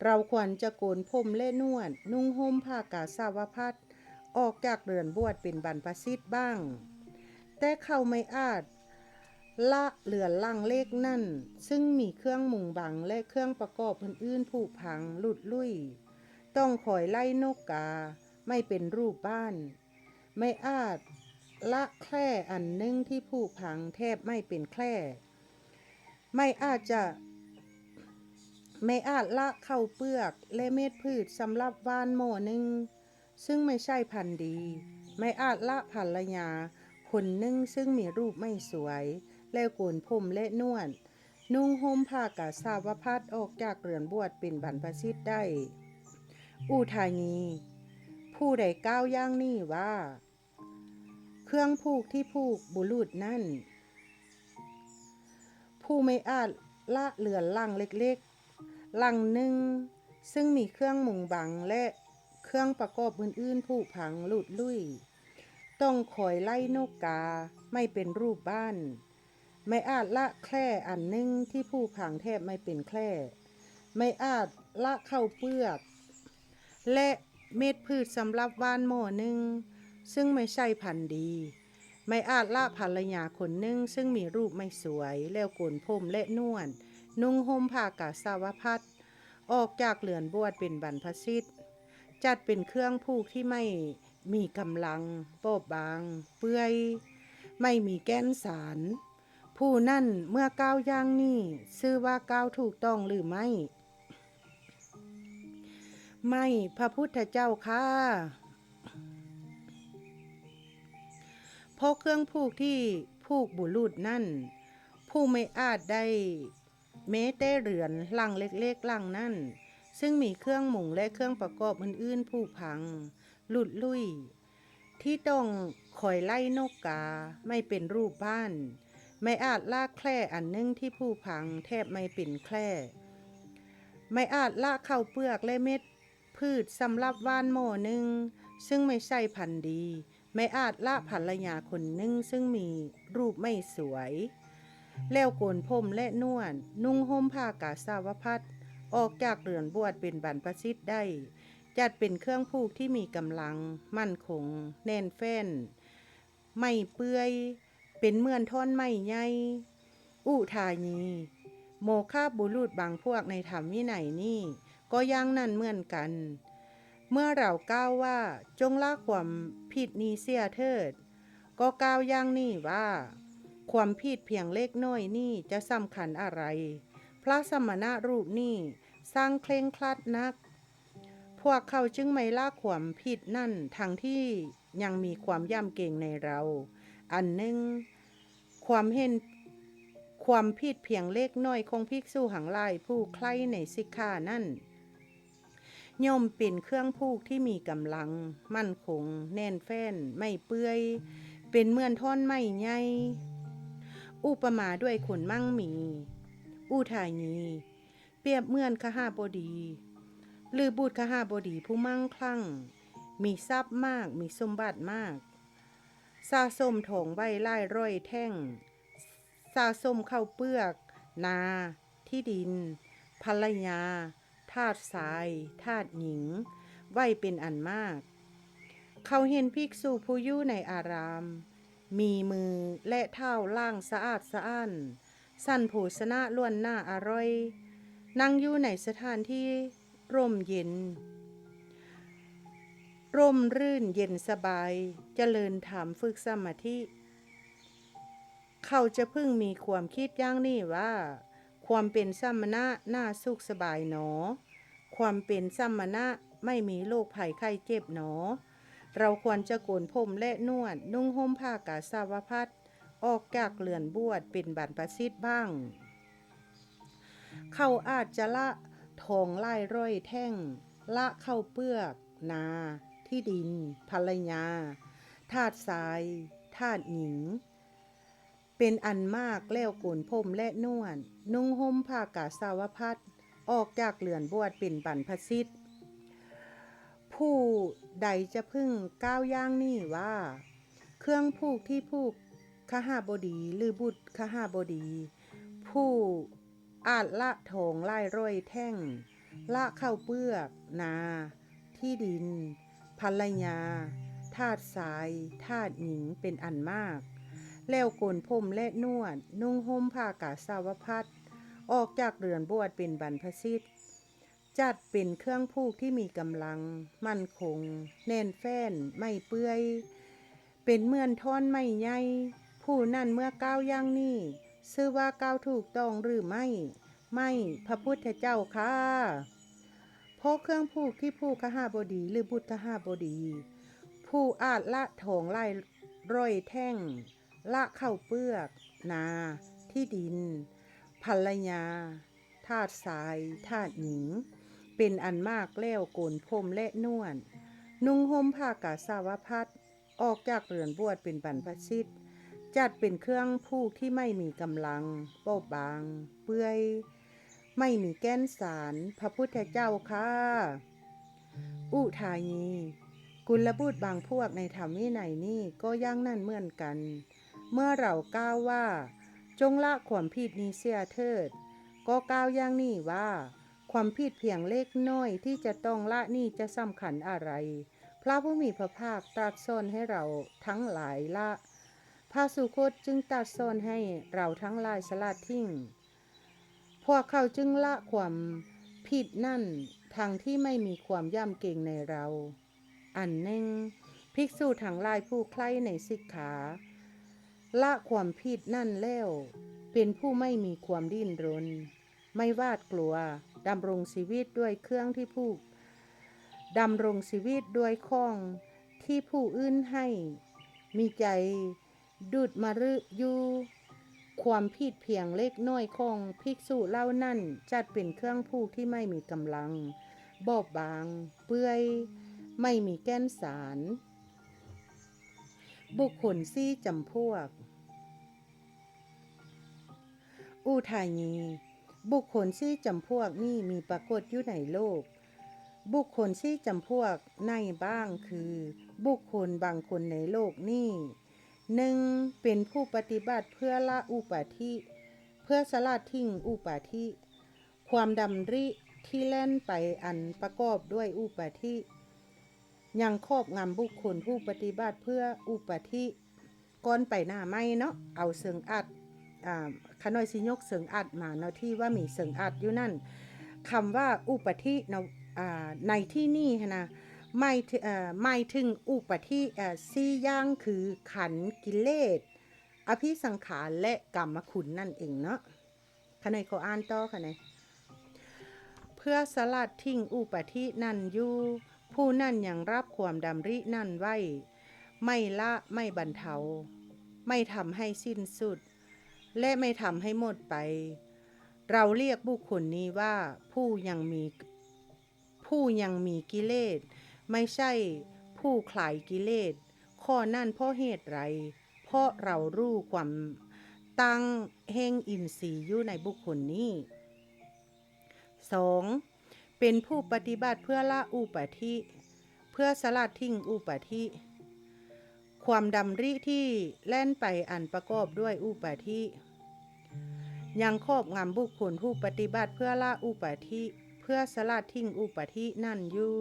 เราควรจะโกนผมและนวดนุ่งห่มผ้ากาสาวพัสออกจากเรือนบวชเป็นบรรพชิตบ้างแต่เขาไม่อาจละเหลือลังเลขนั่นซึ่งมีเครื่องมุงบังและเครื่องประกอบอื่นๆผุพังหลุดลุ่ยต้องคอยไล่นกกาไม่เป็นรูปบ้านไม่อาจละแคร่อันหนึ่งที่ผุพังแทบไม่เป็นแคร่ไม่อาจละข้าวเปลือกและเม็ดพืชสำหรับว่านหม้อหนึ่งซึ่งไม่ใช่พันธุ์ดีไม่อาจละภรรยาคนหนึ่งซึ่งมีรูปไม่สวยแล้วโกนผมและนวดนุ่งห่มผ้ากาสาวพัสออกจากเรือนบวชเป็นบรรพชิตได้อุทายีผู้ใดก้าวย่างนี้ว่าเครื่องผูกที่ผูกบุรุษนั่นผู้ไม่อาจละเหลือลังเล็กๆลังหนึ่งซึ่งมีเครื่องมุงบังและเครื่องประกอบอื่นๆผุพังหลุดลุ่ยต้องคอยไล่นกกาไม่เป็นรูปบ้านไม่อาจละแคร่อันหนึ่งที่ผุพังแทบไม่เป็นแคร่ไม่อาจละข้าวเปลือกและเม็ดพืชสำหรับว่านหม้อหนึ่งซึ่งไม่ใช่พันธุ์ดีไม่อาจละภรรยาคนหนึ่งซึ่งมีรูปไม่สวยแล้วโกนผมและนวดนุ่งห่มผ้ากาสาวพัสออกจากเรือนบวชเป็นบรรพชิตจัดเป็นเครื่องผูกที่ไม่มีกำลังบอบบางเปื่อยไม่มีแก่นสารผู้นั่นเมื่อก้าวย่างนี้ชื่อว่าก้าวถูกต้องหรือไม่พระพุทธเจ้าค่ะเพราะเครื่องผูกที่ผูกบุรุษนั่นผู้ไม่อาจได้แม้แต่เรือนหลังเล็กๆหลังนั่นซึ่งมีเครื่องมุงและเครื่องประกอบอื่นๆผุพังหลุดลุ่ยที่ต้องคอยไล่นกกาไม่เป็นรูปบ้านไม่อาจลากแคร่อันนึงที่ผุพังแทบไม่เป็นแคร่ไม่อาจลากข้าวเปลือกและเม็ดพืชสำหรับว่านหม้อหนึ่งซึ่งไม่ใช่พันธุ์ดีไม่อาจละภรรยาคนหนึ่งซึ่งมีรูปไม่สวยแล้วโกนผมและนวดนุ่งห่มผ้ากาสาวพัสออกจากเรือนบวชเป็นบรรพชิตได้จัดเป็นเครื่องผูกที่มีกำลังมั่นคงแน่นแฟ้นไม่เปื่อยเป็นเหมือนท่อนไม้ใหญ่อุทายีโมฆะบุรุษบางพวกในธรรมวินัยนี่ก็อย่างนั้นเหมือนกันเมื่อเราก้าวว่าจงละความผิดนี้เสียเถิดก็ก้าวอย่างนี้ว่าความผิดเพียงเล็กน้อยนี่จะสำคัญอะไรพระสมณะรูปนี่สร้างเคร่งครัดนักพวกเขาจึงไม่ละความผิดนั่นทั้งที่ยังมีความย่ำเกรงในเราอันหนึ่งความผิดเพียงเล็กน้อยของภิกษุหังหลายผู้ใคร่ในสิกขานั่นย่อมเป็นเครื่องผูกที่มีกำลังมั่นคงแน่นแฟ้นไม่เปื่อยเป็นเหมือนท่อนไม้ใหญ่อุปมาด้วยคนมั่งมีอุทายี เปรียบเหมือนคหบดีหรือบุตรคหบดีผู้มั่งคั่งมีทรัพย์มากมีสมบัติมากสะสมถงไว้ไล่ร้อยแท่งสะสมข้าวเปลือกนาที่ดินภรรยาทาสชายทาสหญิงไว้เป็นอันมากเขาเห็นภิกษุผู้อยู่ในอารามมีมือและเท้าล่างสะอาดสะอ้านสั่นโภชนะล้วนหน้าอร่อยนั่งอยู่ในสถานที่ร่มเย็นร่มรื่นเย็นสบายเจริญธรรมฝึกสมาธิเขาจะพึ่งมีความคิดอย่างนี้ว่าความเป็นสัมมณะน่าสุขสบายหนอความเป็นสัมมณะไม่มีโรคภัยไข้เจ็บหนอเราควรจะโกนผมและนวดนุ่งห่มผ้ากาสาวพัสออกจากเรือนบวชเป็นบรรพชิตบ้างเขาอาจจะละทองไล่ร้อยแท่งละเข้าเปลือกนาที่ดินภรรยาทาสชายทาสหญิงเป็นอันมากแล้วโกนผมและนวดนุ่งห่มผ้ากาสาวพัสออกจากเรือนบวชเป็นบรรพชิตผู้ใดจะพึ่งก้าวย่างนี่ว่าเครื่องผูกที่ผูกคหบดีหรือบุตรคหบดีผู้อาจละทองไล่ร้อยแท่งละเข้าเปลือกนาที่ดินภรรยาทาสชายทาสหญิงเป็นอันมากแล้วโกนผมและนวดนุ่งห่มผ้ากาสาวพัสออกจากเรือนบวชเป็นบรรพชิตจัดเป็นเครื่องผูกที่มีกำลังมั่นคงแน่นแฟ้นไม่เปื่อยเป็นเหมือนท่อนไม้ใหญ่ผู้นั้นเมื่อก้าวย่างนี้ชื่อว่าก้าวถูกต้องหรือไม่พระพุทธเจ้าค่ะเพราะเครื่องผูกที่ผูกคหบดีหรือบุตรคหบดีผู้อาจละทองไล่ร้อยแท่งละเข้าเปลือกนาที่ดินภรรยาทาสชายทาสหญิงเป็นอันมากแล้วโกนผมและนวดนุ่งห่มผ้ากาสาวพัสออกจากเรือนบวชเป็นบรรพชิตจัดเป็นเครื่องผูกที่ไม่มีกำลังเบาบางเปื่อยไม่มีแก้นสารพระพุทธเจ้าค่ะอุทายีกุลบุตรบางพวกในธรรมวินัยนี้ก็ย่างนั่นเหมือนกันเมื่อเราก้าวว่าจงละความผิดนี้เสียเถิดก็ก้าวย่างนี้ว่าความผิดเพียงเล็กน้อยที่จะต้องละนี่จะสำคัญอะไรพระผู้มีพระภาคตรัสสอนให้เราทั้งหลายละพระสุคตจึงตรัสสอนให้เราทั้งหลายสละทิ้งพวกเขาจึงละความผิดนั่นทั้งที่ไม่มีความย่ำเกรงในเราอันหนึ่งภิกษุทั้งหลายผู้ใคร่ในสิกขาละความผิดนั่นแล้วเป็นผู้ไม่มีความดิ้นรนไม่หวาดกลัวดำรงชีวิตด้วยเครื่องที่ผูกดำรงชีวิตด้วยข้องที่ผู้อื่นให้มีใจดุดมารึอยู่ความผิดเพียงเล็กน้อยของภิกษุเหล่านั้นจัดเป็นเครื่องผูกที่ไม่มีกำลังบอบบางเปื่อยไม่มีแก่นสารบุคคลสี่จำพวกอุทายีบุคคลสี่จำพวกนี้มีปรากฏอยู่ในโลกบุคคลสี่จำพวกในบ้างคือบุคคลบางคนในโลกนี้หนึ่งเป็นผู้ปฏิบัติเพื่อละอุปาทิเพื่อสละทิ้งอุปาทิความดำริที่แล่นไปอันประกอบด้วยอุปาทิยังครอบงำบุคคลผู้ปฏิบัติเพื่ออุปาทิก่อนไปหน้าไม่เนาะเอาเสิงอัดขน้อยสิยกเสิงอัดมาเนาะที่ว่ามีเสิงอัดอยู่นั่นคำว่าอุปาทิเนาะในที่นี่นะไม่ถึงอุปาทิสี่อย่างคือขันธ์กิเลสอภิสังขารและกรรมคุณนั่นเองเนาะขน้อยขออ่านต่อค่ะเนี่ยเพื่อสลัดทิ้งอุปาทินั่นอยู่ผู้นั่นยังรับความดำรินั่นไว้ไม่ละไม่บรรเทาไม่ทำให้สิ้นสุดและไม่ทำให้หมดไปเราเรียกบุคคลนี้ว่าผู้ยังมีกิเลสไม่ใช่ผู้คลายกิเลสข้อนั่นเพราะเหตุไรเพราะเรารู้ความตั้งแห่งอินทรีย์อยู่ในบุคคลนี้ 2. เป็นผู้ปฏิบัติเพื่อละอุปาทิเพื่อสลัดทิ้งอุปาทิความดำริที่แล่นไปอันประกอบด้วยอุปาทิยังครอบงำบุคคลผู้ปฏิบัติเพื่อละอุปาทิเพื่อสลัดทิ้งอุปาทินั่นอยู่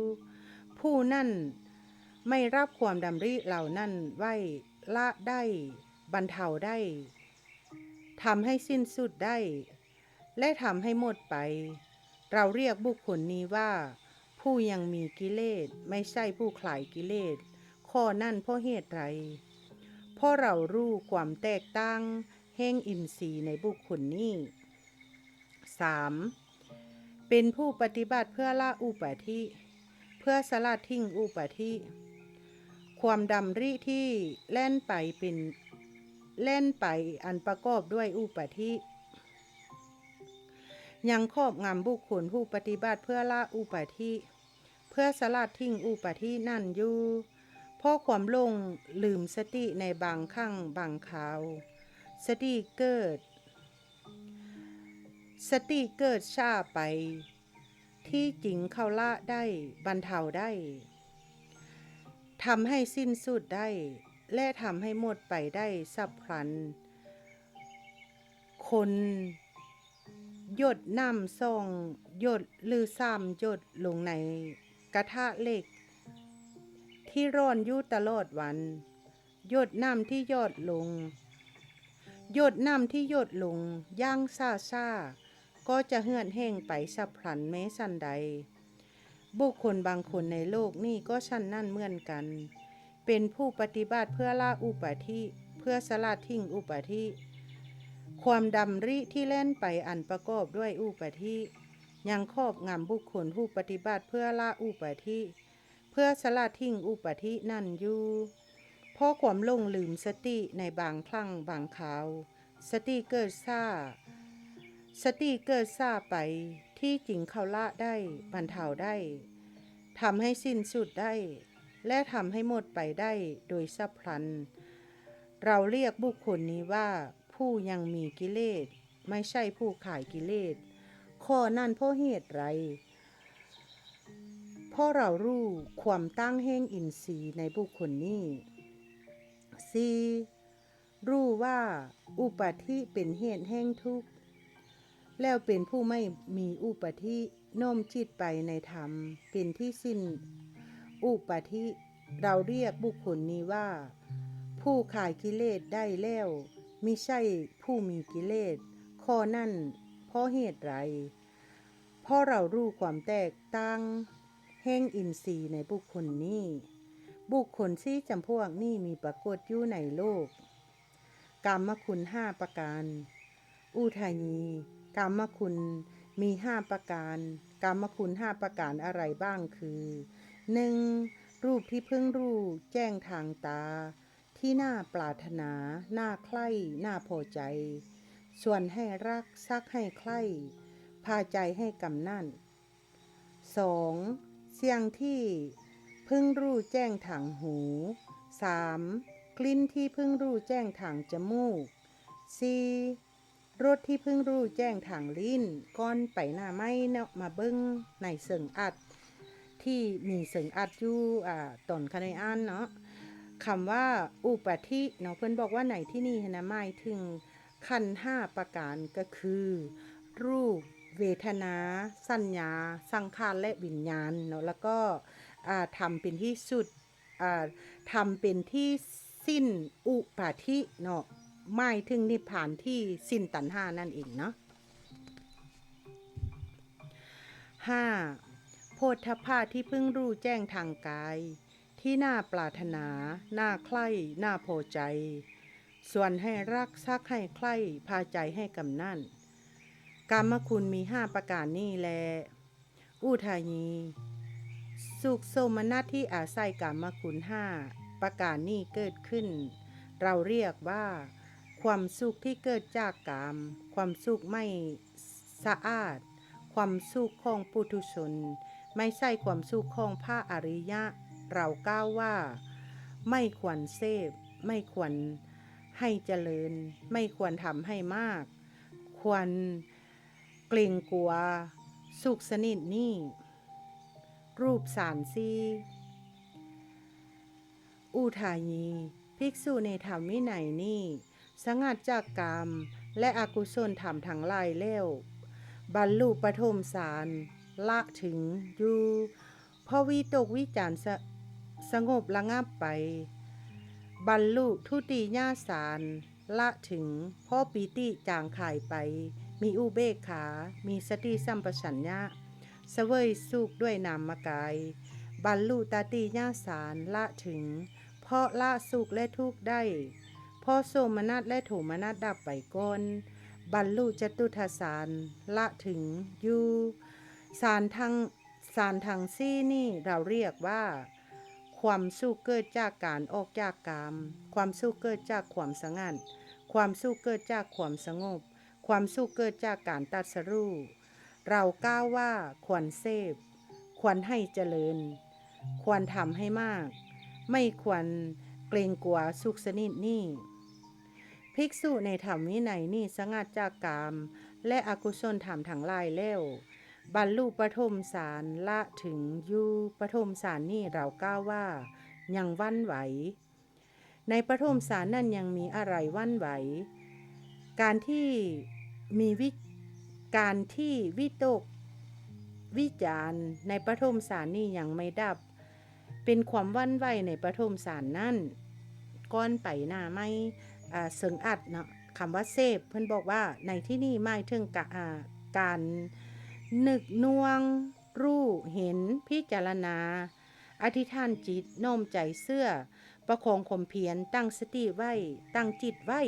ผู้นั่นไม่รับความดำริเหล่านั้นไว้ละได้บรรเทาได้ทำให้สิ้นสุดได้และทำให้หมดไปเราเรียกบุคคลนี้ว่าผู้ยังมีกิเลสไม่ใช่ผู้คลายกิเลสข้อนั่นเพราะเหตุไรเพราะเรารู้ความแตกต่างแห่งอินทรีย์ในบุคคลนี้ 3. เป็นผู้ปฏิบัติเพื่อละอุปาทิเพื่อสลัดทิ้งอุปาทิความดำริที่แล่นไปอันประกอบด้วยอุปาทิยังครอบงำบุคคลผู้ปฏิบัติเพื่อละอุปาทิเพื่อสลัดทิ้งอุปาทินั่นอยู่เพราะความหลงลืมสติในบางครั้งบางคราวสติเกิดช้าไปที่จริงเขาละได้บรรเทาได้ทำให้สิ้นสุดได้และทำให้หมดไปได้ฉับพลันคนหยดน้ำส่องหยดหรือ3 หยดลงในกระทะเหล็กที่ร้อนอยู่ตลอดวันหยดน้ำที่หยดลงย่างซ่าก็จะเหือดแห้งไปฉับพลันแม้ฉันใดบุคคลบางคนในโลกนี้ก็ฉันนั่นเหมือนกันเป็นผู้ปฏิบัติเพื่อละอุปาทิเพื่อสลัดทิ้งอุปาทิความดำริที่แล่นไปอันประกอบด้วยอุปาทิยังครอบงำบุคคลผู้ปฏิบัติเพื่อละอุปาทิเพื่อสลัดทิ้งอุปาทินั่นอยู่เพราะความหลงลืมสติในบางครั้งบางคราวสติเกิดซ่าไปที่จริงเขาละได้บรรเทาได้ทำให้สิ้นสุดได้และทำให้หมดไปได้โดยฉับพลันเราเรียกบุคคลนี้ว่าผู้ยังมีกิเลสไม่ใช่ผู้ขายกิเลสข้อนั้นเพราะเหตุไรเพราะเรารู้ความตั้งแห่งอินทรีย์ในบุคคลนี้ 4. รู้ว่าอุปาทิเป็นเหตุแห่งทุกข์แล้วเป็นผู้ไม่มีอุปาทิโน้มจิตไปในธรรมเป็นที่สิ้นอุปาทิเราเรียกบุคคลนี้ว่าผู้ขายกิเลสได้แล้วมิใช่ผู้มีกิเลสข้อนั่นเพราะเหตุไรเพราะเรารู้ความแตกต่างแห่งอินทรีย์ในบุคคลนี้บุคคลที่จำพวกนี้มีปรากฏอยู่ในโลกกามคุณ5 ประการอุทัยนีกามคุณมี5 ประการกามคุณ5 ประการอะไรบ้างคือ 1. รูปที่เพิ่งรู้แจ้งทางตาที่น่าปรารถนาน่าใคร่น่าพอใจส่วนให้รักซักให้ใคร่พาใจให้กำนั่น 2. เสียงที่เพิ่งรู้แจ้งทางหู 3. กลิ่นที่เพิ่งรู้แจ้งทางจมูก 4. รสที่เพิ่งรู้แจ้งทางลิ้นก่อนไปหน้าไม้เนาะมาเบิ้งในเสิงอัดที่มีเสิงอัดอยู่ตอนคะแนนอ่านเนาะคำว่าอุปาทิเนาะเพิ่นบอกว่าไหนที่นี่นะหมายถึงขันธ์5 ประการก็คือรูปเวทนาสัญญาสังขารและวิญญาณเนาะแล้วก็ทำเป็นที่สุดทำเป็นที่สิ้นอุปาทิเนาะหมายถึงนิพพานที่สิ้นตัณหานั่นเองเนาะ 5. โพธพาที่เพิ่งรู้แจ้งทางกายที่น่าปรารถนาน่าใคร่น่าพอใจส่วนให้รักซักให้ใคร่พาใจให้กำนั่นกามคุณมี5 ประการนี้แลอุทายีสุขโสมนัสที่อาศัยกามคุณ5 ประการนี้เกิดขึ้นเราเรียกว่าความสุขที่เกิดจากกามความสุขไม่สะอาดความสุขของปุถุชนไม่ใช่ความสุขของพระอริยะเรากล่าวว่าไม่ควรเสพไม่ควรให้เจริญไม่ควรทำให้มากควรเกรงกลัว สุขสนิทนี่รูปสารซีอุทายีภิกษุในธรรมวินัยนี่สงัดจากกรรมและอกุศลธรรมทั้งหลายแล้วบรรลุปฐมฌานละถึงอยู่พอวิตกวิจารสงบระงับไปบรรลุทุติยฌานละถึงพ่อปีติจางขายไปมีอุเบกขามีสติสัมปชัญญะเสวยสุขด้วยนามกายบรรลุตติยฌานละถึงเพราะละสุขและทุกข์ได้เพราะโสมนัสและโทมนัสดับไปก่อนบรรลุจตุทัสสารละถึงอยู่สารทางซี่นี่เราเรียกว่าความสุขเกิดจากการออกจากกามความสุขเกิดจากความสงัดความสุขเกิดจากความสงบความสุขเกิดจากการตรัสรู้เรากล่าวว่าควรเสพควรให้เจริญควรทำให้มากไม่ควรเกรงกลัวสุขสนิทนี่ภิกษุในธรรมวินัยนี่สงัดจากกามและอกุศลธรรมทั้งหลายแล้วบรรลุปฐมฌานละถึงอยู่ปฐมฌานนี่เรากล่าวว่ายังวันไหวในปฐมฌานนั้นยังมีอะไรวันไหวการที่วิตกวิจารในปฐมฌานนี่ยังไม่ดับเป็นความวันไหวในปฐมฌานนั้นก้อนไปหน้าไม่เสิงอัดเนาะคำว่าเสพเพิ่นบอกว่าในที่นี่หมายถึงการนึกน่วงรู้เห็นพิจารณาอธิษฐานจิตโน้มใจเสื้อประคองความเพียรตั้งสติไว้ตั้งจิตไว้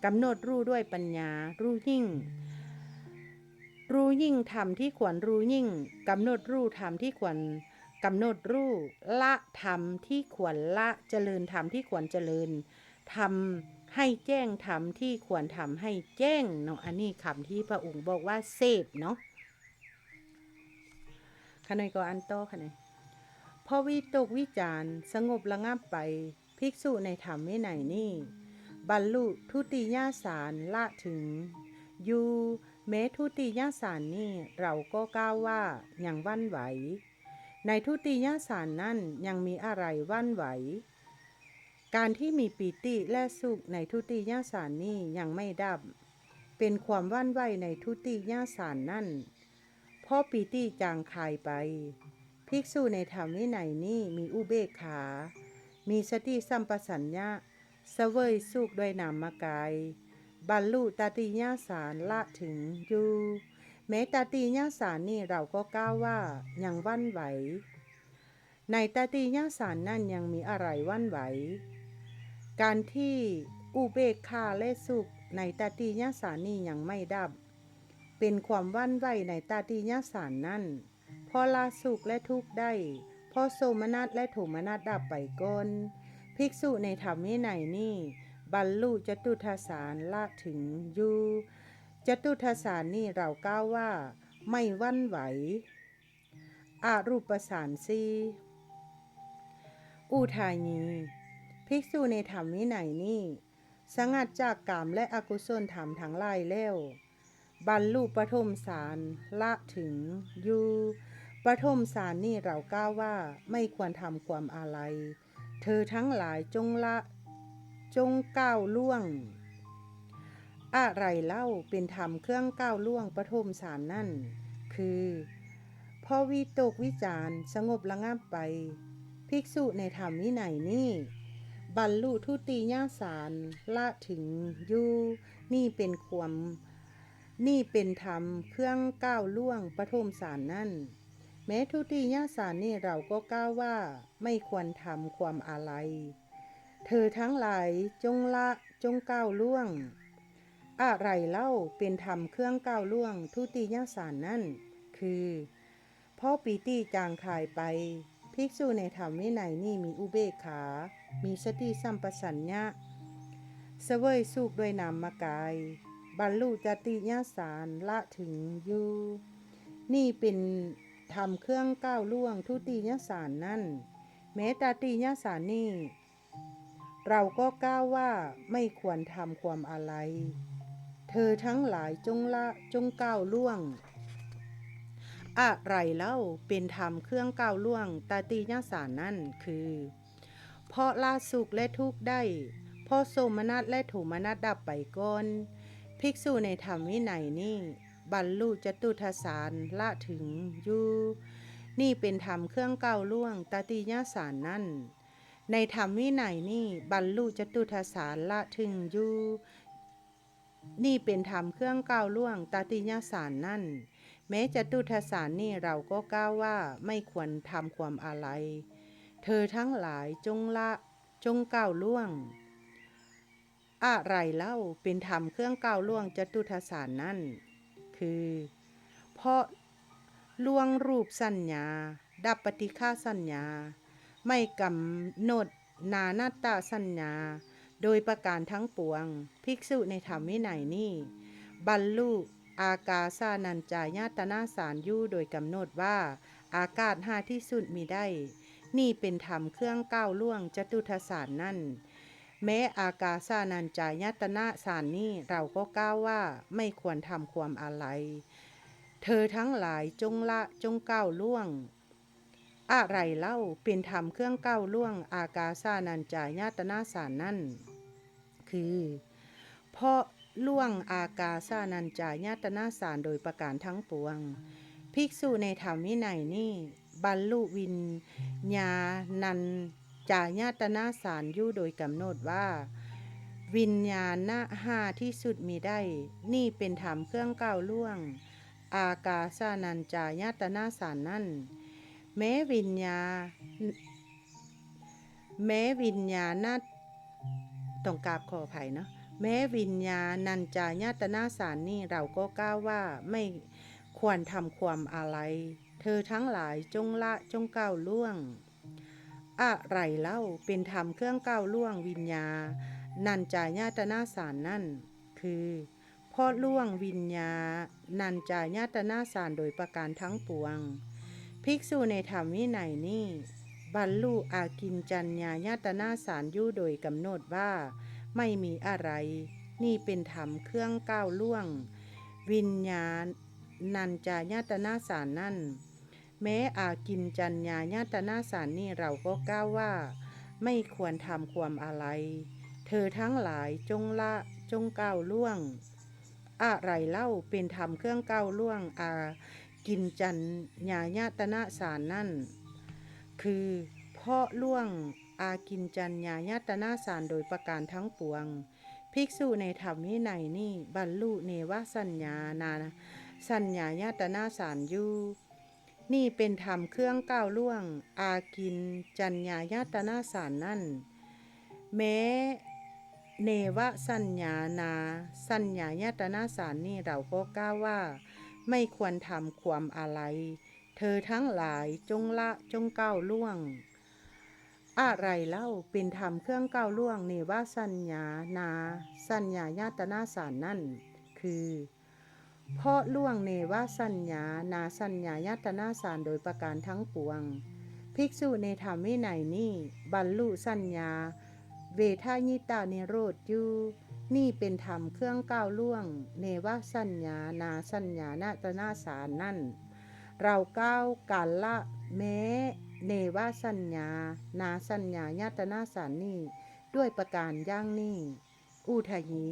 กำหนดรู้ด้วยปัญญารู้ยิ่งธรรมที่ควรรู้ยิ่งกำหนดรู้ธรรมที่ควรกำหนดรู้ละธรรมที่ควรละเจริญธรรมที่ควรเจริญทำให้แจ้งธรรมที่ควรทำให้แจ้งเนาะอันนี้คำที่พระองค์บอกว่าเสพเนาะขณะก็อันโตขณะพอวิตกวิจารสงบระงับไปภิกษุในธรรมวินัยนี่บรรลุทุติยฌานละถึงอยู่แม้ทุติยฌานนี่เราก็กล่าวว่ายังวันไหวในทุติยฌานนั้นยังมีอะไรวันไหวการที่มีปีติและสุขในทุติยฌานนี้ยังไม่ดับเป็นความวันไหวในทุติยฌานนั้นเพราะปีติจางคายไปภิกษุในธรรมวินัยนี้มีอุเบกขามีสติสัมปชัญญะเสวยสุขด้วยนามกายบรรลุตติยฌานละถึงอยู่แม้ตติยฌานนี้เราก็กล่าวว่ายังวันไหวในตติยฌานนั้นยังมีอะไรวันไหวการที่อุเบกขาและสุขในตติยฌานนี้ยังไม่ดับเป็นความวันไหวในตติยฌานนั้นพอละสุขและทุกข์ได้พอโสมนัสและโทมนัสดับไปก่อนภิกษุในธรรมวินัยนี้บรรลุจตุทัสสารละถึงอยู่จตุทัสสารนี่เรากล่าวว่าไม่วันไหวอรูปฌานสีอุทายีภิกษุในธรรมวินัยนี้สงัดจากกามและอกุศลธรรมทั้งหลายแล้วบรรลุปฐมฌานละถึงอยู่ปฐมฌานนี่เรากล่าวว่าไม่ควรทำความอาลัยเธอทั้งหลายจงก้าวล่วงอะไรเล่าเป็นธรรมเครื่องก้าวล่วงปฐมฌานนั่นคือพอวิตกวิจารสงบระงับไปภิกษุในธรรมวินัยนี้บรรลุทุติยฌานละถึงอยู่นี่เป็นธรรมเครื่องก้าวล่วงปฐมฌานนั่นแม้ทุติยฌานนี่เราก็กล่าวว่าไม่ควรทำความอาลัยเธอทั้งหลายจงก้าวล่วงอะไรเล่าเป็นธรรมเครื่องก้าวล่วงทุติยฌานนั่นคือเพราะปีติจางคายไปภิกษุในธรรมวินัยนี่มีอุเบกขามีสติสัมปชัญญะเสวยสุขด้วยนามกายบรรลุจติยฌานละถึงอยู่นี่เป็นธรรมเครื่องก้าวล่วงทุติยฌานนั่นแม้ตติยฌานนี่เราก็กล่าวว่าไม่ควรทำความอาลัยเธอทั้งหลายจงก้าวล่วง อะไรเล่าเป็นธรรมเครื่องก้าวล่วงตาติยสารนั่นคือเพราะละสุขและทุกข์ได้เพราะโสมนัสและโทมนัสดับไปก่อนภิกษุในธรรมวินัยนี่บรรลุจตุทัสสารละถึงอยู่นี่เป็นธรรมเครื่องก้าวล่วงตาติยสารนั่นในธรรมวินัยนี่บรรลุจตุทัสสารละถึงอยู่นี่เป็นธรรมเครื่องก้าวล่วงตาติยสารนั่นแม้จตุทัสสารนี่เราก็กล่าวว่าไม่ควรทำความอาลัยเธอทั้งหลายจงก้าวล่วงอะไรเล่าเป็นธรรมเครื่องก้าวล่วงจตุทัสสารนั่นคือเพราะล่วงรูปสัญญาดับปฏิฆาสัญญาไม่กำหนดนานัตตสัญญาโดยประการทั้งปวงภิกษุในธรรมวินัยนี่บรรลุอากาสานัญจายตนะสารอยู่โดยกำหนดว่าอากาศหาที่สุดมีได้นี่เป็นธรรมเครื่องก้าวล่วงจตุทัสสารนั่นแม้อากาสานัญจายตนะสารนี้เราก็กล่าวว่าไม่ควรทำความอาลัยเธอทั้งหลายจงก้าวล่วงอะไรเล่าเป็นธรรมเครื่องก้าวล่วงอากาสานัญจายตนะสารนั่นคือเพราะล่วงอากาสานัญจายตนะสารโดยประการทั้งปวงภิกษุในธรรมวินัยนี่บรรลุวิญญาณัญจายตนะสารอยู่โดยกำหนดว่าวิญญาณห้าที่สุดมีได้นี่เป็นธรรมเครื่องก้าวล่วงอากาสานัญจายตนะสารนั่นแม้วิญญาณต้องกราบขออภัยเนาะแม้วิญญาณัญจายตนะสารนี่เราก็กล่าวว่าไม่ควรทำความอาลัยเธอทั้งหลายจงก้าวล่วงอะไรเล่าเป็นธรรมเครื่องก้าวล่วงวิญญาณัญจายตนะสารนั่นคือเพราะล่วงวิญญาณัญจายตนะสารโดยประการทั้งปวงภิกษุในธรรมวินัยนี้บรรลุอากินจัญญายตนะสารอยู่โดยกำหนดว่าไม่มีอะไรนี่เป็นธรรมเครื่องก้าวล่วงวิญญาณนัญจายตนะสารนั่นแม้อากินจัญญายตนะสารนี่เราก็กล่าวว่าไม่ควรทำความอาลัยเธอทั้งหลายจงก้าวล่วงอะไรเล่าเป็นธรรมเครื่องก้าวล่วงอากินจัญญายตนะสารนั่นคือเพราะล่วงอากินจัญญายตนะสารโดยประการทั้งปวงภิกษุในธรรมวินัยนี่บรรลุเนวสัญญานาสัญญายตนะสารอยู่นี่เป็นธรรมเครื่องก้าวล่วงอากินจัญญายตนะสารนั่นแม้เนวสัญญานาสัญญายตนะสารนี่เราก็กล่าวว่าไม่ควรทำความอาลัยเธอทั้งหลายจงก้าวล่วงอะไรเล่าเป็นธรรมเครื่องก้าวล่วงเนวสัญญานาสัญญายตนะสารนั่นคือเพราะล่วงเนวสัญญานาสัญญายตนะสารโดยประการทั้งปวงภิกษุในธรรมวินัยนี้บรรลุสัญญาเวทายิตานิโรธอยู่นี่เป็นธรรมเครื่องก้าวล่วงเนวสัญญานาสัญญานาตนาสารนั่นเราก้าวการละแม้เนวสัญญานาสัญญาญาตนาสารนี้ด้วยประการย่างนี้อุทยี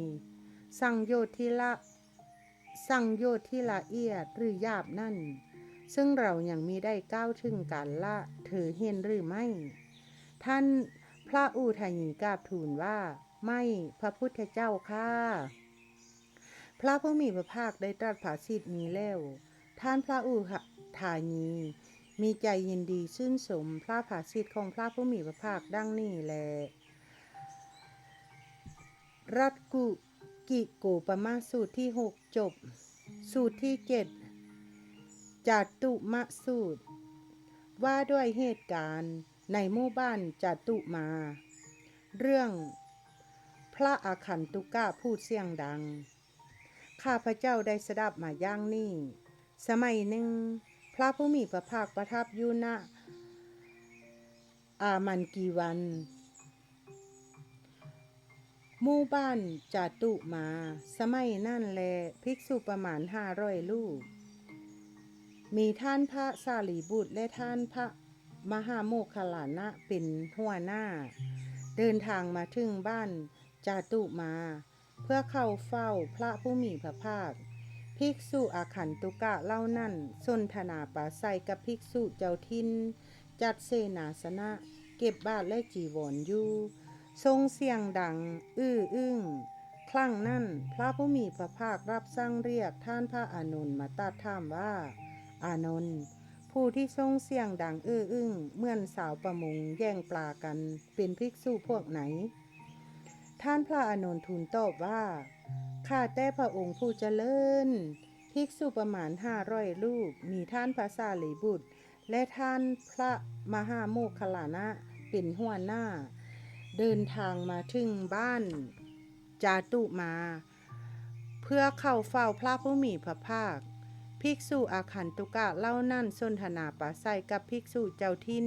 สังโยชน์ที่ละเอียดหรือหยาบนั่นซึ่งเรายังมีได้ก้าวถึงการละเธอเห็นหรือไม่ท่านพระอุทยีกราบทูลว่าไม่พระพุทธเจ้าค่ะพระผู้มีพระภาคได้ตรัสภาษิตนี้แล้วท่านพระอุทายีมีใจยินดีชื่นชมพระภาษิตของพระผู้มีพระภาคดังนี้แลรัตกุกิโกปมาสูตรที่6จบสูตรที่7จาตุมะสูตรว่าด้วยเหตุการณ์ในหมู่บ้านจาตุมาเรื่องพระอาคันตุกะพูดเสียงดังข้าพเจ้าได้สดับมาย่างนี้สมัยหนึ่งพระผู้มีพระภาคประทับอยู่ณอามันกีวันหมู่บ้านจาตุมาสมัยนั่นแลภิกษุประมาณ500 รูป มีท่านพระสารีบุตรและท่านพระมหาโมคคัลลานะเป็นหัวหน้าเดินทางมาถึงบ้านจาตุมาเพื่อเข้าเฝ้าพระผู้มีพระภาคภิกษุอาคันตุกะเล่านั่นสนทนาปราศัยกับภิกษุเจ้าทินจัดเสนาสนะเก็บบาทและจีวรอยู่ทรงเสียงดังอื้ออึ้งครั้งนั้นพระผู้มีพระภาครับสั่งเรียกท่านพระอานนท์มาตรัสถามว่าอานนท์ผู้ที่ทรงเสียงดังอื้ออึ้งเหมือนสาวประมงแย่งปลากันเป็นภิกษุพวกไหนท่านพระอานนท์ทูลตอบว่าข้าแต่พระองค์ผู้เจริญภิกษุประมาณ500รูปมีท่านพระสารีบุตรและท่านพระมหาโมคคัลลานะเป็นหัวหน้าเดินทางมาถึงบ้านจาตุมาเพื่อเข้าเฝ้าพระผู้มีพระภาคภิกษุอาคันตุกะเล่านั่นสนทนาปราศัยกับภิกษุเจ้าทิน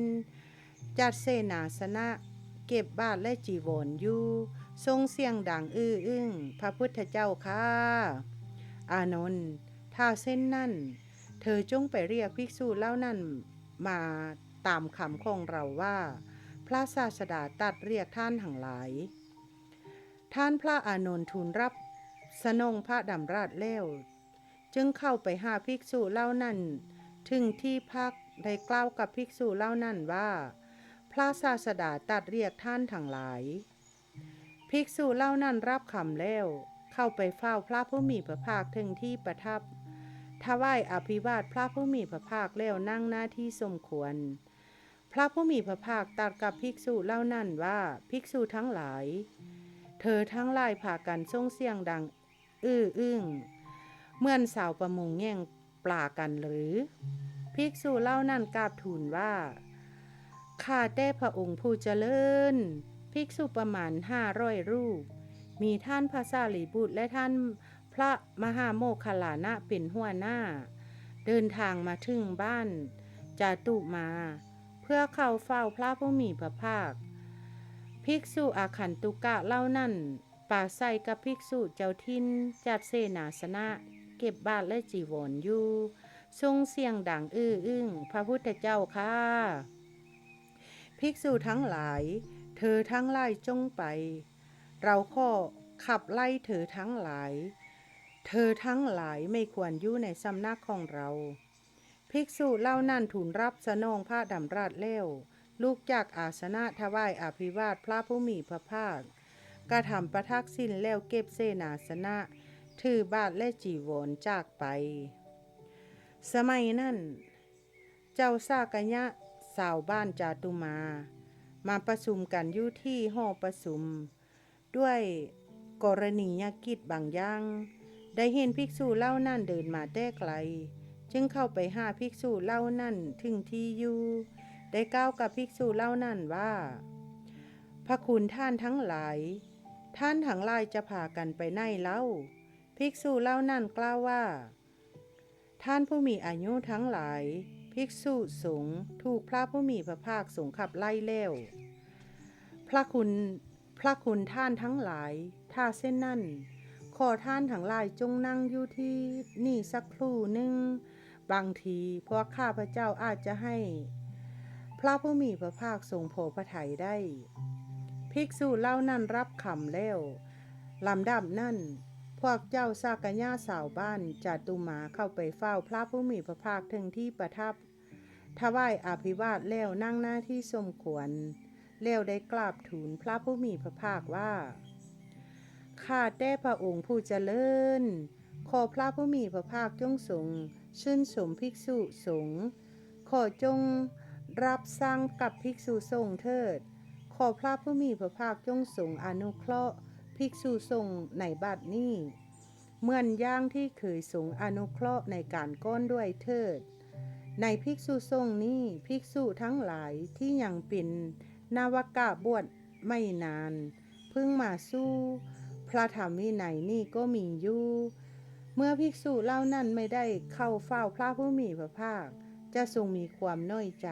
จัดเสนาสนะเก็บบาทและจีวรอยู่ทรงเสียงดังอื้ออึ้งพระพุทธเจ้าค่ะอานนท์ถ้าเส้นนั่นเธอจงไปเรียกภิกษุเล่านั่นมาตามคำของเราว่าพระศาสดาตรัสเรียกท่านทั้งหลายท่านพระอานนท์ทูลรับสนองพระดำรัสแล้วจึงเข้าไปหาภิกษุเล่านั่นถึงที่พักได้กล่าวกับภิกษุเล่านั่นว่าพระศาสดาตรัสเรียกท่านทั้งหลายภิกษุเล่านั่นรับคำแล้วเข้าไปเฝ้าพระผู้มีพระภาคถึงที่ประทับถวายอภิวาทพระผู้มีพระภาคแล้วนั่งหน้าที่สมควรพระผู้มีพระภาคตรัสกับภิกษุเล่านั่นว่าภิกษุทั้งหลายเธอทั้งหลายพากันส่งเสียงดังอื้ออึ้งเหมือนสาวประมงแย่งปลากันหรือภิกษุเล่านั่นกราบทูลว่าข้าแต่พระองค์ผู้เจริญภิกษุประมาณ500รูปมีท่านพระสารีบุตรและท่านพระมหาโมคคัลลานะเป็นหัวหน้าเดินทางมาถึงบ้านจาตุมาเพื่อเข้าเฝ้าพระผู้มีพระภาคภิกษุอาคันตุกะเล่านั่นปราศัยกับภิกษุเจ้าทินจัดเสนาสนะเก็บบาทและจีวรอยู่ทรงเสียงดังอื้ออึ้งพระพุทธเจ้าค่ะภิกษุทั้งหลายเธอทั้งหลายจงไปเราขอขับไล่เธอทั้งหลายเธอทั้งหลายไม่ควรอยู่ในสำนักของเราภิกษุเล่านั่นทูลรับสนองพระดำรัสแล้วลุกจากอาสนะถวายอภิวาทพระผู้มีพระภาคกระทำประทักษิณแล้วเก็บเสนาสนะถือบาทและจีวรจากไปสมัยนั้นเจ้าสากยะสาวบ้านจาตุมาประชุมกันอยู่ที่หอประชุมด้วยกรณียกิจบางอย่างได้เห็นภิกษุเล่านั่นเดินมาแต่ไกลจึงเข้าไปหาภิกษุเล่านั่นถึงที่อยู่ได้กล่าวกับภิกษุเล่านั่นว่าพระคุณท่านทั้งหลายท่านทั้งหลายจะพากันไปไหนเล่าภิกษุเล่านั่นกล่าวว่าท่านผู้มีอายุทั้งหลายภิกษุสงฆ์ถูกพระผู้มีพระภาคทรงขับไล่แล้วพระคุณท่านทั้งหลายถ้าเส้นนั้นขอท่านทั้งหลายจงนั่งอยู่ที่นี่สักครู่หนึ่งบางทีพวกข้าพเจ้าอาจจะให้พระผู้มีพระภาคทรงพอพระทัยได้ภิกษุเล่านั้นรับคำแล้วลำดับนั้นพวกเจ้าสากยะสาวบ้านจาตุมาเข้าไปเฝ้าพระผู้มีพระภาคถึงที่ประทับถวายอภิวาทแล้วนั่งหน้าที่สมควรแล้วได้กราบทูลพระผู้มีพระภาคว่าข้าแต่พระองค์ผู้เจริญขอพระผู้มีพระภาคจงทรงชื่นชมภิกษุสงฆ์ขอจงรับสั่งกับภิกษุสงฆ์เถิดขอพระผู้มีพระภาคจงทรงอนุเคราะห์ภิกษุสงฆ์ในบัดนี้เหมือนอย่างที่เคยทรงอนุเคราะห์ในการก้อนด้วยเถิดในภิกษุสงฆ์นี้ภิกษุทั้งหลายที่ยังเป็นนาวกะบวชไม่นานเพิ่งมาสู้พระธรรมวินัยนี่ก็มีอยู่เมื่อภิกษุเหล่านั้นไม่ได้เข้าเฝ้าพระผู้มีพระภาคจะทรงมีความน้อยใจ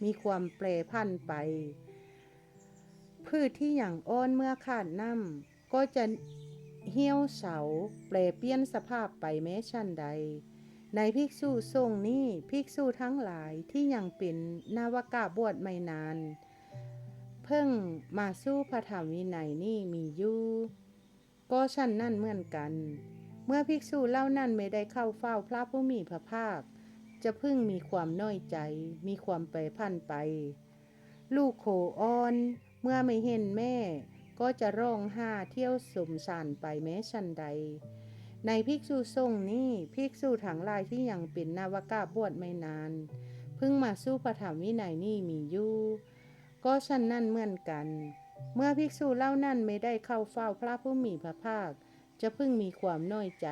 มีความแปรผันไปพืชที่อย่างอ่อนเมื่อขาดน้ำก็จะเหี่ยวเฉาแปรเปลี่ยนสภาพไปแม้ชั้นใด ในภิกษุสงฆ์นี้ภิกษุทั้งหลายที่ยังเป็นนาวกะบวชไม่นานเพิ่งมาสู้พระธรรมวินัยนี่มีอยู่ก็ฉันนั่นเหมือนกันเมื่อภิกษุเหล่านั้นไม่ได้เข้าเฝ้าพระผู้มีพระภาคจะพึ่งมีความน้อยใจมีความแปรผันไปลูกโคอ้อนเมื่อไม่เห็นแม่ก็จะร้องไห้เที่ยวสมสารไปแม้ฉันใดในภิกษุสงฆ์นี้ภิกษุทั้งหลายที่ยังเป็นนาวกะบวชไม่นานเพิ่งมาสู้พระธรรมวินัยนี่มีอยู่ก็ฉันนั่นเหมือนกันเมื่อภิกษุเหล่านั้นไม่ได้เข้าเฝ้าพระผู้มีพระภาคจะพึ่งมีความน้อยใจ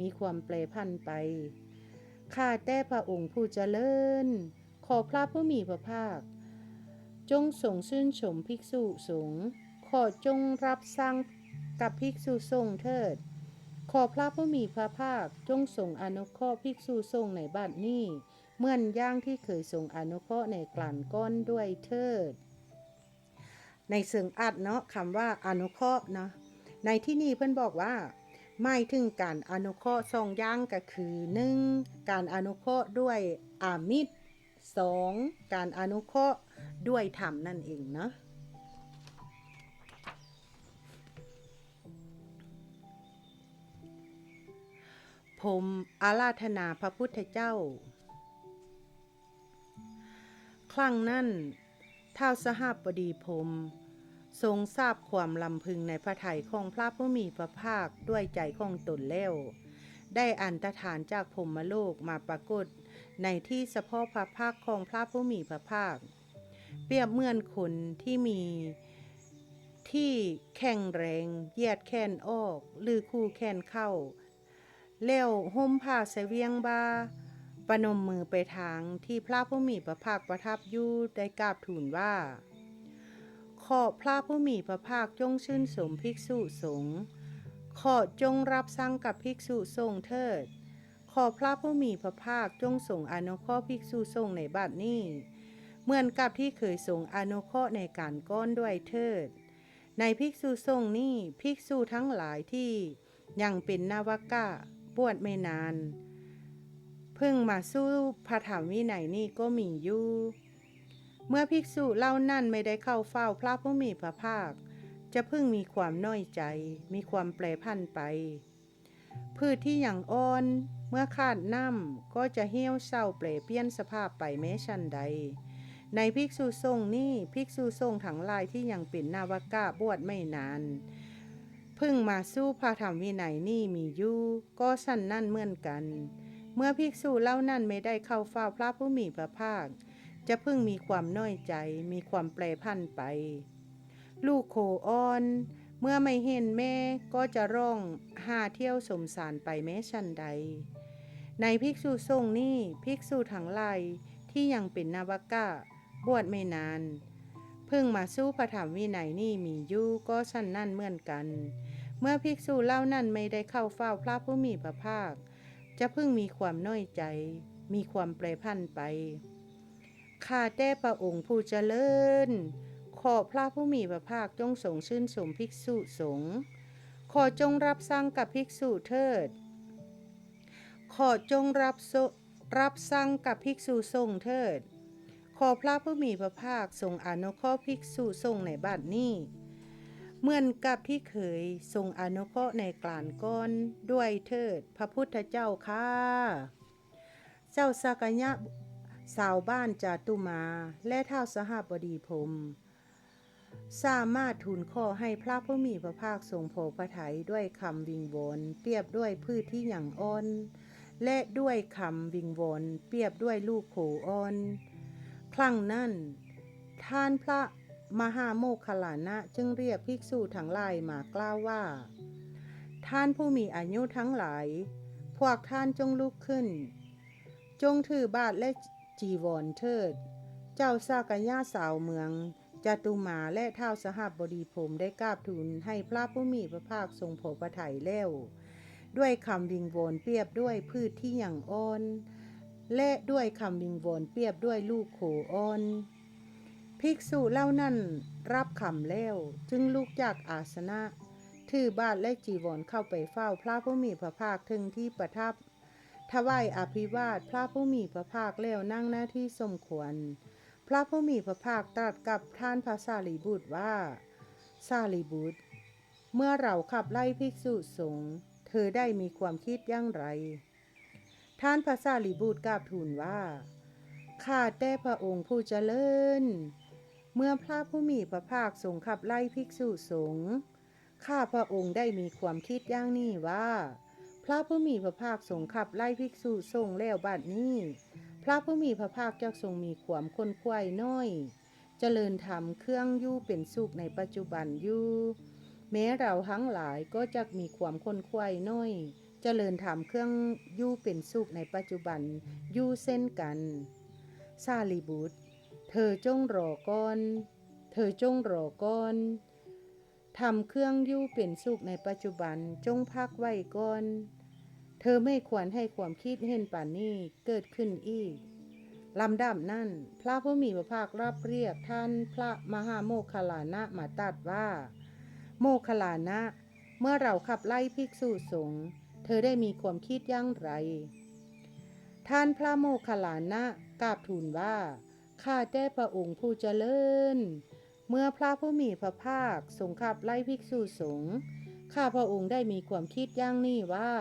มีความแปรผันไปข้าแต่พระองค์ผู้เจริญขอพระผู้มีพระภาคจงทรงชื่นชมภิกษุสงฆ์ขอจงรับสั่งกับภิกษุสงฆ์เถิดขอพระผู้มีพระภาคจงทรงอนุเคราะห์ภิกษุสงฆ์ในบัดนี้เหมือนอย่างที่เคยทรงอนุเคราะห์ในกลั่นก้อนด้วยเถิดในเชิงอัดเนาะคำว่าอนุเคราะห์เนาะในที่นี้เพิ่นบอกว่าหมายถึงการอนุเคราะห์สองอย่างก็คือ 1. การอนุเคราะห์ด้วยอามิตร 2. การอนุเคราะห์ด้วยธรรมนั่นเองเนาะผมอาราธนาพระพุทธเจ้าครั้งนั้นท้าวสหบดีพรหมทรงทราบความลำพึงในพระทัยของพระผู้มีพระภาคด้วยใจของตนแล้วได้อันตรธานจากพรหมโลกมาปรากฏในที่เฉพาะพระภาคของพระผู้มีพระภาคเปรียบเหมือนคนที่มีที่แข็งแรงเหยียดแขนออกหรือคู่แขนเข้าแล้วห่มผ้าเสวียงบาประนมมือไปทางที่พระผู้มีพระภาคประทับอยู่ได้กราบทูลว่าขอพระผู้มีพระภาคจงชื่นชมภิกษุสงฆ์ขอจงรับสั่งกับภิกษุสงฆ์เถิดขอพระผู้มีพระภาคจงทรงอนุเคราะห์ภิกษุสงฆ์ในบัดนี้เหมือนกับที่เคยทรงอนุเคราะห์ในการก้อนด้วยเถิดในภิกษุสงฆ์นี้ภิกษุทั้งหลายที่ยังเป็นนาวกะบวชไม่นานเพิ่งมาสู้พระธรรมวินัยนี่ก็มีอยู่เมื่อภิกษุเหล่านั้นไม่ได้เข้าเฝ้าพระผู้มีพระภาคจะเพิ่งมีความน้อยใจมีความแปรผันไปพืชที่อย่างอ่อนเมื่อขาดน้ำก็จะเหี่ยวเศร้าเปรเปลี่ยนสภาพไปแม้ฉันใดในภิกษุสงฆ์นี้ภิกษุสงฆ์ทั้งหลายที่ยังเป็นนาวกะบวชไม่นานเพิ่งมาสู้พระธรรมวินัยนี่มีอยู่ก็ฉันนั่นเหมือนกันเมื่อภิกษุเหล่านั้นไม่ได้เข้าเฝ้าพระผู้มีพระภาคจะเพิ่งมีความน้อยใจมีความแปรผันไปลูกโคอ้อนเมื่อไม่เห็นแม่ก็จะร้องหาเที่ยวสมสารไปแม้ฉันใดในภิกษุสงฆ์นี้ภิกษุทั้งหลายที่ยังเป็นนาวกะบวชไม่นานเพิ่งมาสู้พระธรรมวินัยนี่มีอยู่ก็ฉันนั่นเหมือนกันเมื่อภิกษุเหล่านั้นไม่ได้เข้าเฝ้าพระผู้มีพระภาคจะเพิ่งมีความน้อยใจมีความแปรผันไปข้าแต่พระองค์ผู้เจริญขอพระผู้มีพระภาคจงทรงชื่นชมภิกษุสงฆ์ขอจงรับสั่งกับภิกษุเถิดขอจงรับสั่งกับภิกษุสงฆ์เถิดขอพระผู้มีพระภาคทรงอนุเคราะห์ภิกษุสงฆ์ในบัดนี้เหมือนกับที่เคยทรงอนุเคราะห์ในกลานก้อนด้วยเถิดพระพุทธเจ้าค่ะเจ้าสักยะสาวบ้านจาตุมาและท้าวสหบดีพรหมสามารถทูลขอให้พระผู้มีพระภาคทรงพอพระทัยด้วยคำวิงวอนเปรียบด้วยพืชที่หยั่งอ่อนและด้วยคำวิงวอนเปรียบด้วยลูกโขอ่อนครั้งนั้นท่านพระมหาโมคคัลลานะจึงเรียกภิกษุทั้งหลายมากล่าวว่าท่านผู้มีอายุทั้งหลายพวกท่านจงลุกขึ้นจงถือบาทและจีวรเถิดเจ้าสากยะสาวเมืองจตุมาและท้าวสหบดีพรหมได้กราบทูลให้พระผู้มีพระภาคทรงพอพระทัยแล้วด้วยคำวิงวอนเปรียบด้วยพืชที่หยั่งอ่อนและด้วยคำวิงวอนเปรียบด้วยลูกโขอ่อนภิกษุเหล่านั้นรับคำแล้วจึงลุกจากอาสนะถือบาทและจีวรเข้าไปเฝ้าพระผู้มีพระภาคถึงที่ประทับท วายอภิวาทพระผู้มีพระภาคแล้วนั่งหน้าที่สมควรพระผู้มีพระภาคตรัสกับท่านพระสารีบุตรว่าสารีบุตรเมื่อเราขับไล่ภิกษุสงฆ์เธอได้มีความคิดอย่างไรท่านพระสารีบุตรกราบทูลว่าข้าแต่พระองค์ผู้เจริญเมื่อพระผู้มีพระภาคทรงขับไล่ภิกษุสงฆ์ข้าพระองค์ได้มีความคิดอย่างนี้ว่าพระผู้มีพระภาคทรงขับไล่ภิกษุสงฆ์แล้วบัดนี้พระผู้มีพระภาคจะทรงมีความค้นคว้าน้อยเจริญธรรมเครื่องอยู่เป็นสุขในปัจจุบันอยู่แม้เราทั้งหลายก็จะมีความค้นคว้าน้อยเจริญธรรมเครื่องอยู่เป็นสุขในปัจจุบันอยู่เช่นกันสารีบุตรเธอจงรอก่อนทำเครื่องอยู่เป็นสุขในปัจจุบันจงพักไว้ก่อนเธอไม่ควรให้ความคิดเห็นป่านนี้เกิดขึ้นอีกลำดับนั้นพระผู้มีพระภาครับเรียกท่านพระมหาโมคคัลลานะมาตรัสว่าโมคคัลลานะเมื่อเราขับไล่ภิกษุสงฆ์เธอได้มีความคิดอย่างไรท่านพระโมคคัลลานะกราบทูลว่าข้าแต่พระองค์ผู้เจริญเมื่อพระผู้มีพระภาคทรงขับไล่ภิกษุสงฆ์ข้าพระองค์ได้มีความคิดอย่างนี้ว่า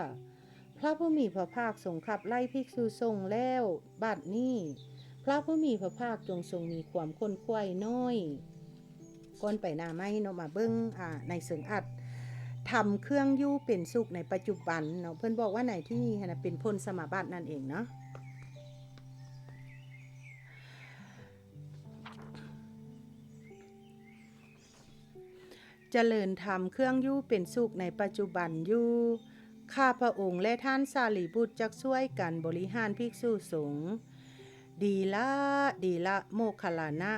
พระผู้มีพระภาคทรงขับไล่ภิกษุสงฆ์แล้วบัดนี้พระผู้มีพระภาคจงทรงมีความค้นคว้าน้อยก่อนไปหน้าไม้เนาะมาเบิ่งในเสิงอัดทำเครื่องอยู่เป็นสุขในปัจจุบันเนาะเพิ่นบอกว่าไหนที่นี่นะเป็นพลสมาบัตินั่นเองเนาะเจริญธรรมเครื่องอยู่เป็นสุขในปัจจุบันอยู่ข้าพระองค์และท่านสารีบุตรจักช่วยกันบริหารภิกษุสงฆ์ดีละโมคคัลลานะ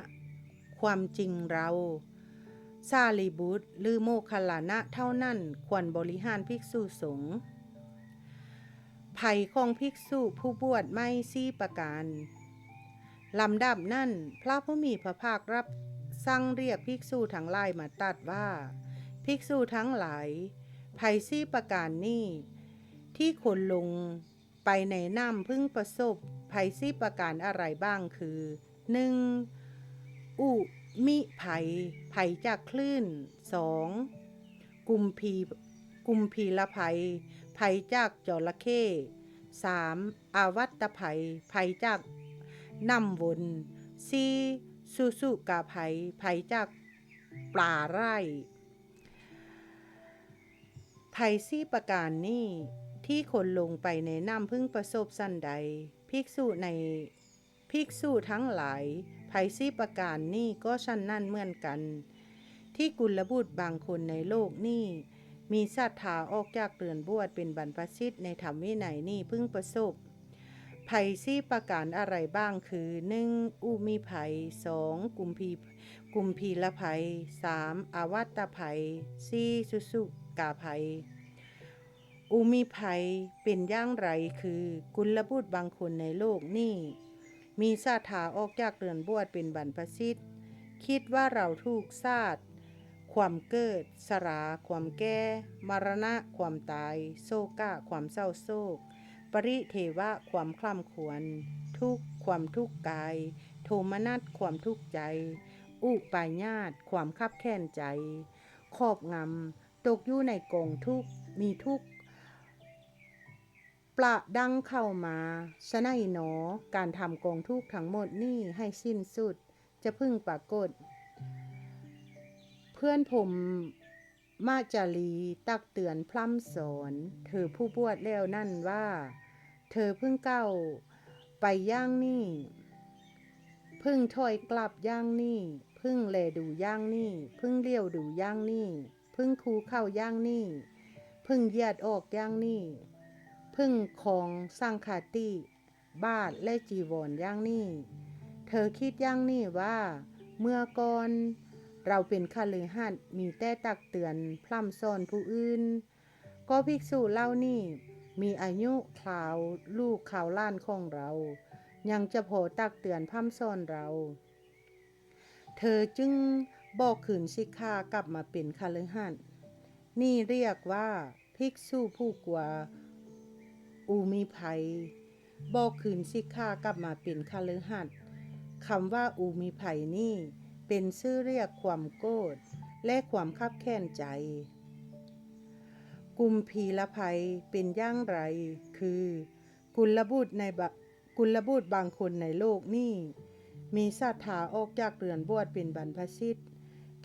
ความจริงเราสารีบุตรหรือโมคคัลลานะเท่านั้นควรบริหารภิกษุสงฆ์ภัยของภิกษุผู้บวชไม่4ประการลำดับนั้นพระผู้มีพระภาครับสั่งเรียกภิกษุทั้งหลายมาตรัสว่าภิกษุทั้งหลายภัย4ประการนี้ที่คนลงไปในน้ำพึงประสบภัย4ประการอะไรบ้างคือ 1. อุมิภัยจากคลื่น 2. กุมพีละภัยจากจระเข้ 3. อาวัตภัยจากน้ำวน 4. สุกาภัยจากปลาไร่ภัย4ประการนี้ที่คนลงไปในน้ำพึงประสบสันใดภิกษุทั้งหลายภัย4ประการนี้ก็ชั้นนั่นเหมือนกันที่กุลบุตรบางคนในโลกนี้มีศรัทธาออกจากเรือนบวชเป็นบรรพชิตในธรรมวินัยนี้พึงประสบภัย4ประการอะไรบ้างคือ 1. อุมิภัย 2. กุมพีละภัย 3. อาวัตภัย 4. สุกาภัยอุมิภัยเป็นอย่างไรคือกุลบุตรบางคนในโลกนี้มีศรัทธาออกจากเรือนบวชเป็นบรรพชิตคิดว่าเราถูกชาติความเกิดสราความแก่มรณะความตายโศกะความเศร้าโศกปริเทวะความคล่ำควรทุกข์ความทุกข์กายโทมนัสความทุกข์ใจอุปาญาตความคับแค้นใจครอบงำตกอยู่ในกองทุกข์มีทุกข์ประดังเข้ามาฉะนั้นหนอการทำกองทุกข์ทั้งหมดนี้ให้สิ้นสุดจะพึงปรากฏเพื่อนผมมาจารีตักเตือนพร่ำสอนเธอผู้บวชแล้วนั่นว่าเธอเพิ่งก้าวไปย่างนี่เพิ่งถอยกลับย่างนี่เพิ่งแลดูย่างนี่เพิ่งเลี้ยวดูย่างนี่เพิ่งคูเข้าย่างนี่เพิ่งเหยียดออกย่างนี่เพิ่งของสังฆาติบาทและจีวรย่างนี่เธอคิดย่างนี่ว่าเมื่อก่อนเราเป็นคฤหัสถ์มีแต่ตักเตือนพร่ำสอนผู้อื่นก็ภิกษุเล่านี่มีอายุคราวลูกข่าวล้านของเรายังจะพอตักเตือนพร่ำสอนเราเธอจึงบอกขืนสิกขากลับมาเป็นคฤหัสถ์นี่เรียกว่าภิกษุผู้กลัว อูมีภัยบอกคืนสิกขากลับมาเป็นคฤหัสถ์คำว่าอูมีภัยนี่เป็นชื่อเรียกความโกรธและความคับแค้นใจกุมพีละภัยเป็นอย่างไรคือกุลบุตรบางคนในโลกนี้มีศรัทธาออกจากเรือนบวชเป็นบรรพชิต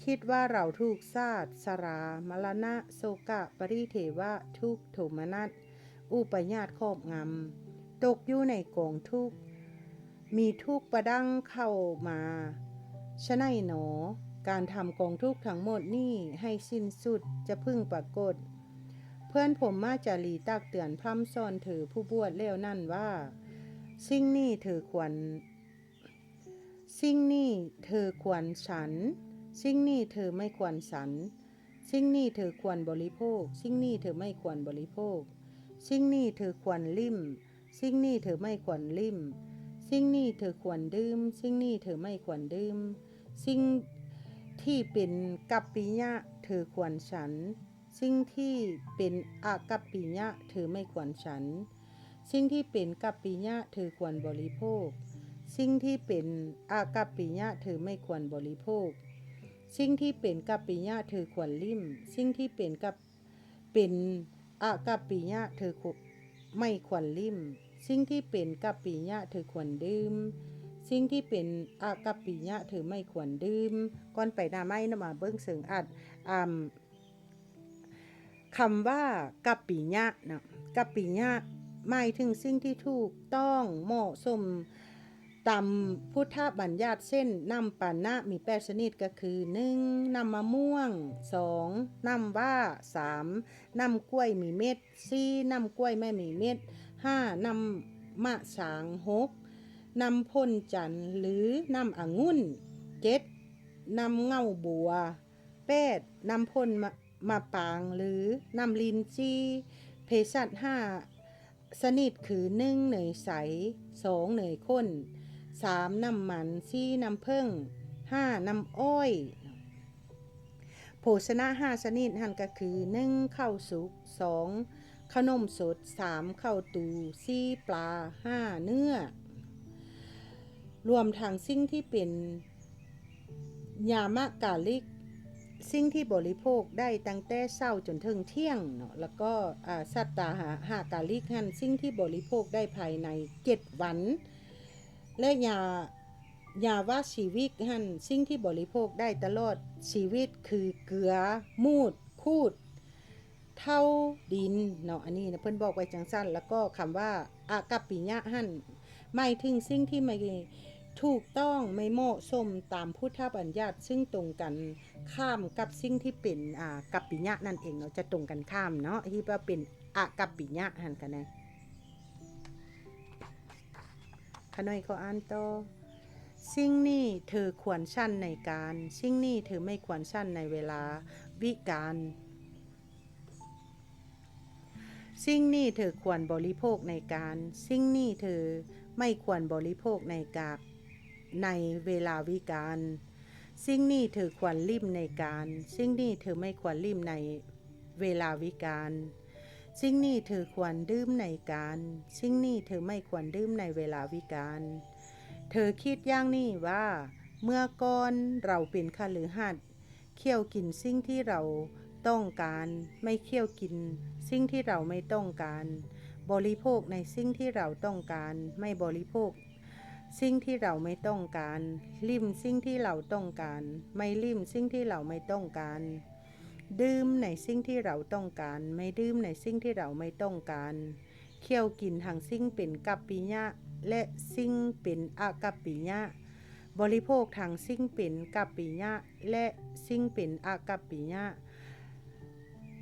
คิดว่าเราถูกชาติชรามรณะโศกะปริเทวะทุกข์โทมนัสอุปญาตครอบงำตกอยู่ในกองทุกข์มีทุกข์ประดังเข้ามาฉะนั้นหนอการทำกองทุกข์ทั้งหมดนี้ให้สิ้นสุดจะพึงปรากฏเพื่อนผมมาจารีตักเตือนพร่ำสอนเธอผู้บวชแล้วนั่นว่าสิ่งนี้เธอควรฉันสิ่งนี้เธอไม่ควรฉันสิ่งนี้เธอควรบริโภคสิ่งนี้เธอไม่ควรบริโภคสิ่งนี้เธอควรลิ้มสิ่งนี้เธอไม่ควรลิ้มสิ่งนี้เธอควรดื่มสิ่งนี้เธอไม่ควรดื่มสิ่งที่เป็นกัปปิยะเธอควรฉันสิ่งที่เป็นอากัปปิยะเธอไม่ควรฉันสิ่งที่เป็นกัปปิยะเธอควรบริโภคสิ่งที่เป็นอากัปปิยะเธอไม่ควรบริโภคสิ่งที่เป็นกัปปิยะเธอควรลิ้มสิ่งที่เป็นอากัปปิยะเธอไม่ควรลิ้มสิ่งที่เป็นกัปปิยะเธอควรดื่มสิ่งที่เป็นอากัปปิยะเธอไม่ควรดื่มก่อนไปหน้าไม้นมาเบิ่งเสิงอัดคำว่ากัปปิยะนะกัปปิยะหมายถึงสิ่งที่ถูกต้องเหมาะสมตามพุทธบัญญัติเช่นน้ำปานะมี8ชนิดก็คือ 1. น้ำมะม่วง 2. น้ำว่า 3. น้ำกล้วยมีเม็ด 4. น้ำกล้วยไม่มีเม็ด 5. น้ำมะสาง 6. น้ำพ่นจันทร์หรือน้ำองุ่น 7. น้ำเง่าบัว 8. น้ำพ่นมะปางหรือน้ำลินจี้เภสัช5ชนิดคือ 1. เนยใส 2. เนยข้น 3. น้ำมัน 4. น้ำผึ้ง 5. น้ำอ้อยโภชนะ5ชนิดนั่นก็คือ 1. ข้าวสุก 2. ขนมสด 3. ข้าวตู 4. ปลา 5. เนื้อรวมทั้งสิ่งที่เป็นยามะกาลิกสิ่งที่บริโภคได้ตั้งแต่เช้าจนถึงเที่ยงเนาะแล้วก็สัตตาหากาลิกหันสิ่งที่บริโภคได้ภายใน7วันและยาว่าชีวิตหันสิ่งที่บริโภคได้ตลอดชีวิตคือเกลือมูดคูดเท่าดินเนาะอันนี้นะเพิ่นบอกไว้จังซั่นแล้วก็คำว่าอากัปปิยะหันหมายถึงสิ่งที่ไม่ถูกต้องไม่เหมาะสมตามพุทธบัญญัติซึ่งตรงกันข้ามกับสิ่งที่เป็นกัปปิยะนั่นเองเนาะจะตรงกันข้ามเนาะที่ว่าเป็นอากัปปิยะหันกันนะขน้อยเขาอ่านต่อสิ่งนี้เธอควรชั่นในการสิ่งนี้เธอไม่ควรชั่นในเวลาวิกาลสิ่งนี้เธอควรบริโภคในการสิ่งนี้เธอไม่ควรบริโภคในเวลาวิกาลสิ่งนี้เธอควรลิ้มในการสิ่งนี้เธอไม่ควรลิ้มในเวลาวิกาลสิ่งนี้เธอควรดื่มในการสิ่งนี้เธอไม่ควรดื่มในเวลาวิกาลเธอคิดอย่างนี้ว่าเมื่อก่อนเราเป็นคฤหัสถ์เคี่ยวกินสิ่งที่เราต้องการไม่เคี่ยวกินสิ่งที่เราไม่ต้องการบริโภคในสิ่งที่เราต้องการไม่บริโภคสิ่งที่เราไม่ต้องการลิ้มสิ่งที่เราต้องการไม่ลิ้มสิ่งที่เราไม่ต้องการดื่มในสิ่งที่เราต้องการไม่ดื่มในสิ่งที่เราไม่ต้องการเคี่ยวกินทั้งสิ่งเป็นกัปปิยะและสิ่งเป็นอากัปปิยะบริโภคทั้งสิ่งเป็นกัปปิยะและสิ่งเป็นอากัปปิยะ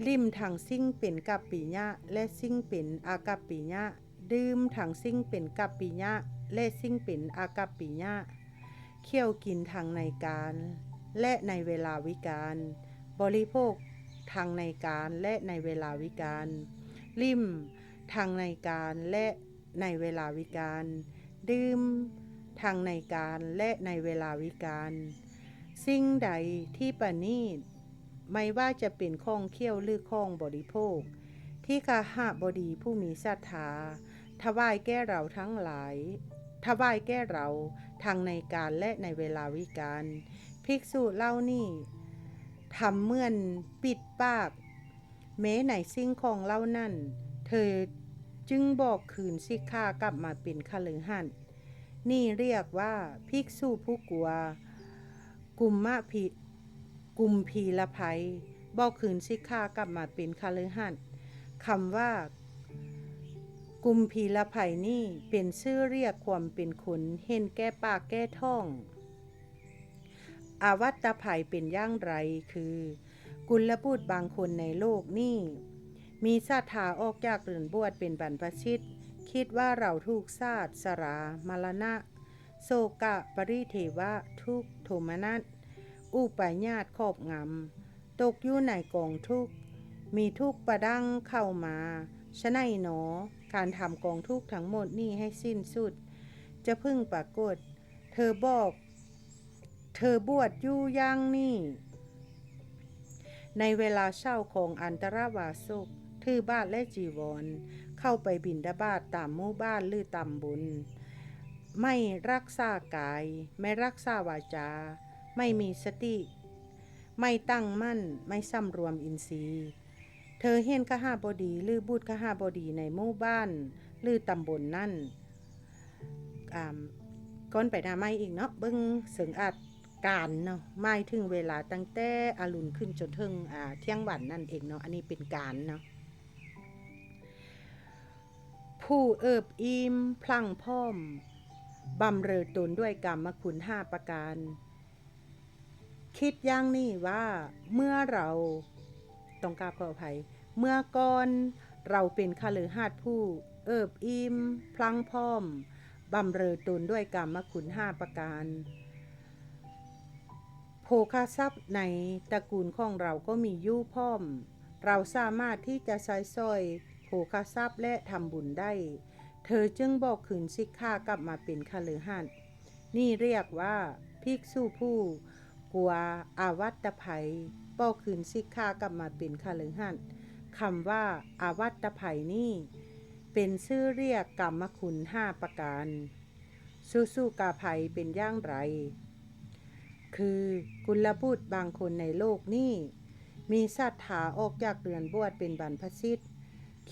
ลิ้มทั้งสิ่งเป็นกัปปิยะและสิ่งเป็นอากัปปิยะดื่มทั้งสิ่งเป็นกัปปิยะและสิ่งเป็นอากัปปิยะเคี่ยวกินทางในการและในเวลาวิกาลบริโภคทางในการและในเวลาวิกาลลิ้มทางในการและในเวลาวิกาลดื่มทางในการและในเวลาวิกาลสิ่งใดที่ประณีตไม่ว่าจะเป็นของเคี่ยวหรือของบริโภคท ที่กหบดีผู้มีศรัทธาถวายแก่เราทั้งหลายถวายแก่เราทั้งในการและในเวลาวิกาลภิกษุเล่านี่ทำเหมือนปิดปากแม้ในสิ่งของเล่านั่นเธอจึงบอกคืนสิกขากลับมาเป็นคฤหัสถ์นี่เรียกว่าภิกษุผู้กลัวกุมพีละภัยบอกคืนสิกขากลับมาเป็นคฤหัสถ์คำว่ากุมพีละภัยนี่เป็นชื่อเรียกความเป็นคนเห็นแก่ปากแก้ท้องอาวัตตภัยเป็นอย่างไรคือกุลบุตรบางคนในโลกนี่มีศรัทธาออกจากเรือนบวชเป็นบรรพชิตคิดว่าเราถูกศาสตร์สรามรณะโศกะปริเทวะทุกโทมนัสอุปาญาตครอบงำตกอยู่ในกองทุกข์มีทุกข์ประดังเข้ามาฉะนั้นหนอการทำกองทุกข์ทั้งหมดนี้ให้สิ้นสุดจะพึงปรากฏเธอบวชอยู่อย่างนี้ในเวลาเช้าของอันตรวาสกถือบาทและจีวรเข้าไปบิณฑบาตตามหมู่บ้านหรือตำบลไม่รักษากายไม่รักษาวาจาไม่มีสติไม่ตั้งมั่นไม่สำรวมอินทรีย์เธอเห็นคหบดีหรือบุตรคหบดีในหมู่บ้านหรือตำบลนั่นก้อนไปหน้าไม่อีกเนาะเบิ้งเสิงอาจการเนาะไม่ถึงเวลาตั้งแต่อรุณขึ้นจนถึงเที่ยงวันนั่นเองเนาะอันนี้เป็นการเนาะผู้เอิบอิ่มพลั่งพร้อมบำเรอตนด้วยกรรมคุณ5ประการคิดอย่างนี้ว่าเมื่อเราต้องกราบขออภัยเมื่อก่อนเราเป็นคฤหัสถ์ผู้เอิบอิ่มพลั่งพร้อมบำเรอตนด้วยกรรมคุณ5ประการโภคทรัพย์ในตระกูลของเราก็มีอยู่พร้อมเราสามารถที่จะใช้สร้อยโภคทรัพย์และทำบุญได้เธอจึงบอกคืนสิกขากลับมาเป็นคฤหัสถ์นี่เรียกว่าภิกษุผู้กลัวอาวัตตภัยบอกคืนสิกขากลับมาเป็นคฤหัสถ์คำว่าอาวัตตภัยนี่เป็นชื่อเรียกกรรมคุณ5ประการสุกาภัยเป็นอย่างไรคือกุลบุตรบางคนในโลกนี้มีศรัทธาออกจากเรือนบวชเป็นบรรพชิต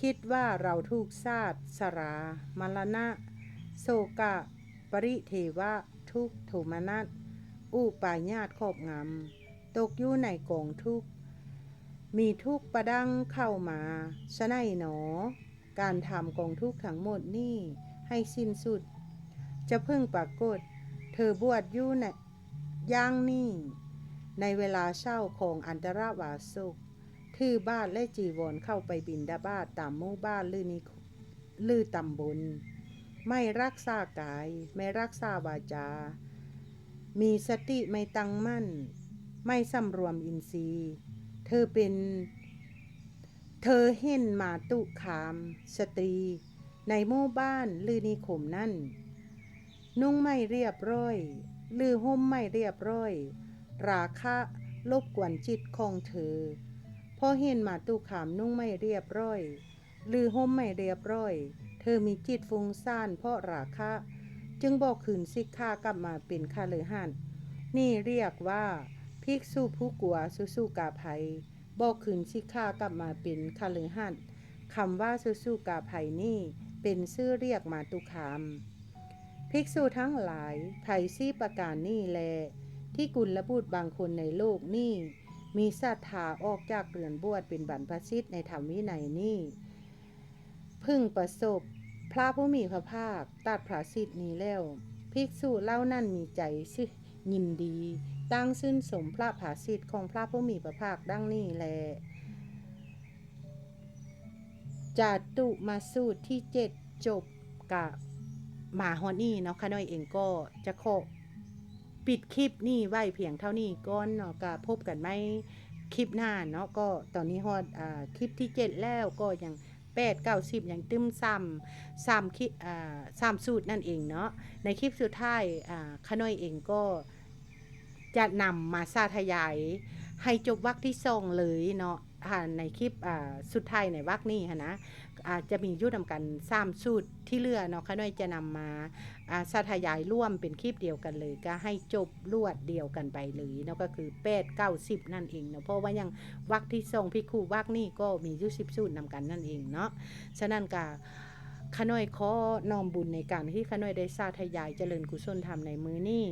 คิดว่าเราถูกศาสตร์สรามรณะโศกะปริเทวะทุกโทมนัสอุปาญาตครอบงำตกอยู่ในกองทุกข์มีทุกข์ประดังเข้ามาฉะนั้นหนอการทำกองทุกข์ทั้งหมดนี้ให้สิ้นสุดจะเพิ่งปรากฏเธอบวชอยู่ในย่างนี้ในเวลาเช้าของอันตรวาสกถือบาทและจีวรเข้าไปบิณฑบาตตามหมู่บ้านหรือตำบลไม่รักษากายไม่รักษาวาจามีสติไม่ตั้งมั่นไม่สำรวมอินทรีย์เธอเห็นมาตุคามสตรีในหมู่บ้านหรือนิคมนั่นนุ่งไม่เรียบร้อยหรือห่มไม่เรียบร้อยราคะรบกวนจิตของเธอพอเห็นมาตุคามนุ่งไม่เรียบร้อยหรือห่มไม่เรียบร้อยเธอมีจิตฟุ้งซ่านเพราะราคะจึงบอกคืนสิกขากลับมาเป็นคฤหัสถ์นี่เรียกว่าภิกษุผู้กลัวสุกาภัยบอกคืนสิกขากลับมาเป็นคฤหัสถ์คำว่าสุกาภัยนี่เป็นชื่อเรียกมาตุคามภิกษุทั้งหลายภัย4ประการนี่แลที่กุลบุตรบางคนในโลกนี่มีศรัทธาออกจากเรือนบวชเป็นบรรพชิตในธรรมวินัยนี่พึ่งประสบพระผู้มีพระภาคตัดพระสิทธินี้แล้วภิกษุเล่านั่นมีใจยินดีตั้งชื่นสมพระภาสิทธิ์ของพระผู้มีพระภาคดังนี้แลจาตุมาสูตรที่7จบกับมาฮอนี่เนาะค่ะน้อยเองก็จะขอปิดคลิปนี่ไว้เพียงเท่านี้ก่อนเนาะก็พบกันไหมคลิปหน้าเนาะก็ตอนนี้ฮอดคลิปที่7แล้วก็ยัง8 9 10ยังตึ้ม3คลิป3สูตรนั่นเองเนาะในคลิปสุดท้ายข้าน้อยเองก็จะนำมาสาธยายให้จบวรรคที่2เลยเนาะ ในคลิปสุดท้ายในวรรคนี้นะจะมีอยู่นำกัน3สูตรที่เหลือเนาะข้าน้อยจะนำมาสาธยายร่วมเป็นคลิปเดียวกันเลยก็ให้จบรวดเดียวกันไปเลยเนาะก็คือ8 9 10นั่นเองเนาะเพราะว่ายังวรรคที่2พิคูวรรคนี้ก็มีอยู่10สูตรนำกันนั่นเองเนาะฉะนั้นก็ข้าน้อยขอน้อมบุญในการที่ข้าน้อยได้สาธยายเจริญกุศลธรรมในมื้อนี้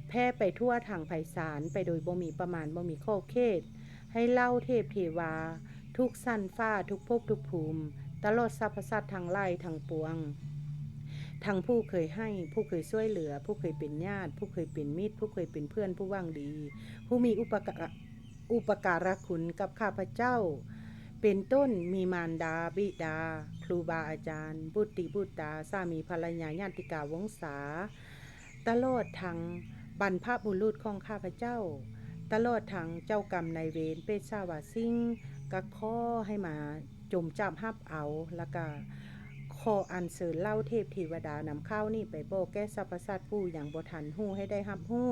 แพร่ไปทั่วทางไพศาลไปโดยบ่มีประมาณบ่มีขอบเขตให้เล่าเทพเทวาทุกสั้นฟ้าทุกภพทุกภูมิตลอดสรรพสัตว์ทั้งหลายทั้งปวงทั้งผู้เคยให้ผู้เคยช่วยเหลือผู้เคยเป็นญาติผู้เคยเป็นมิตรผู้เคยเป็นเพื่อนผู้หวังดีผู้มีอุปการะคุณกับข้าพเจ้าเป็นต้นมีมารดาบิดาครูบาอาจารย์บุตรบุตราสามีภรรยาญาติกาวงศาตลอดทั้งบรรพบุรุษของข้าพเจ้าตลอดทั้งเจ้ากรรมนายเวรเปชาวาซิ่งก็ขอให้มาจมจับฮับเอาแล้วก็ขออัญเชิญเล่าเทพเทวดานำข้าวนี่ไปบอกแก้สรรพสัตว์ผู้อย่างบ่ทันหู้ให้ได้ฮับหู้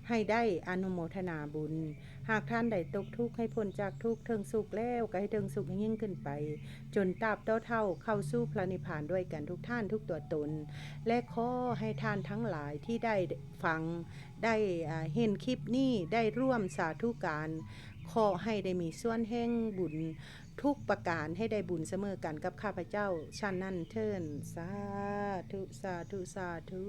ให้ได้อนุโมทนาบุญหากท่านใดตกทุกข์ให้พ้นจากทุกข์เทิงสุขแล้วก็ให้เทิงสุขยิ่งขึ้นไปจนตราบเท่าเข้าสู่พระนิพพานด้วยกันทุกท่านทุกตัวตนและขอให้ท่านทั้งหลายที่ได้ฟังได้เห็นคลิปนี้ได้ร่วมสาธุการขอให้ได้มีส่วนแห่งบุญทุกประการให้ได้บุญเสมอกันกับข้าพเจ้าชั้นนั้นเทินสาธุสาธุสาธุ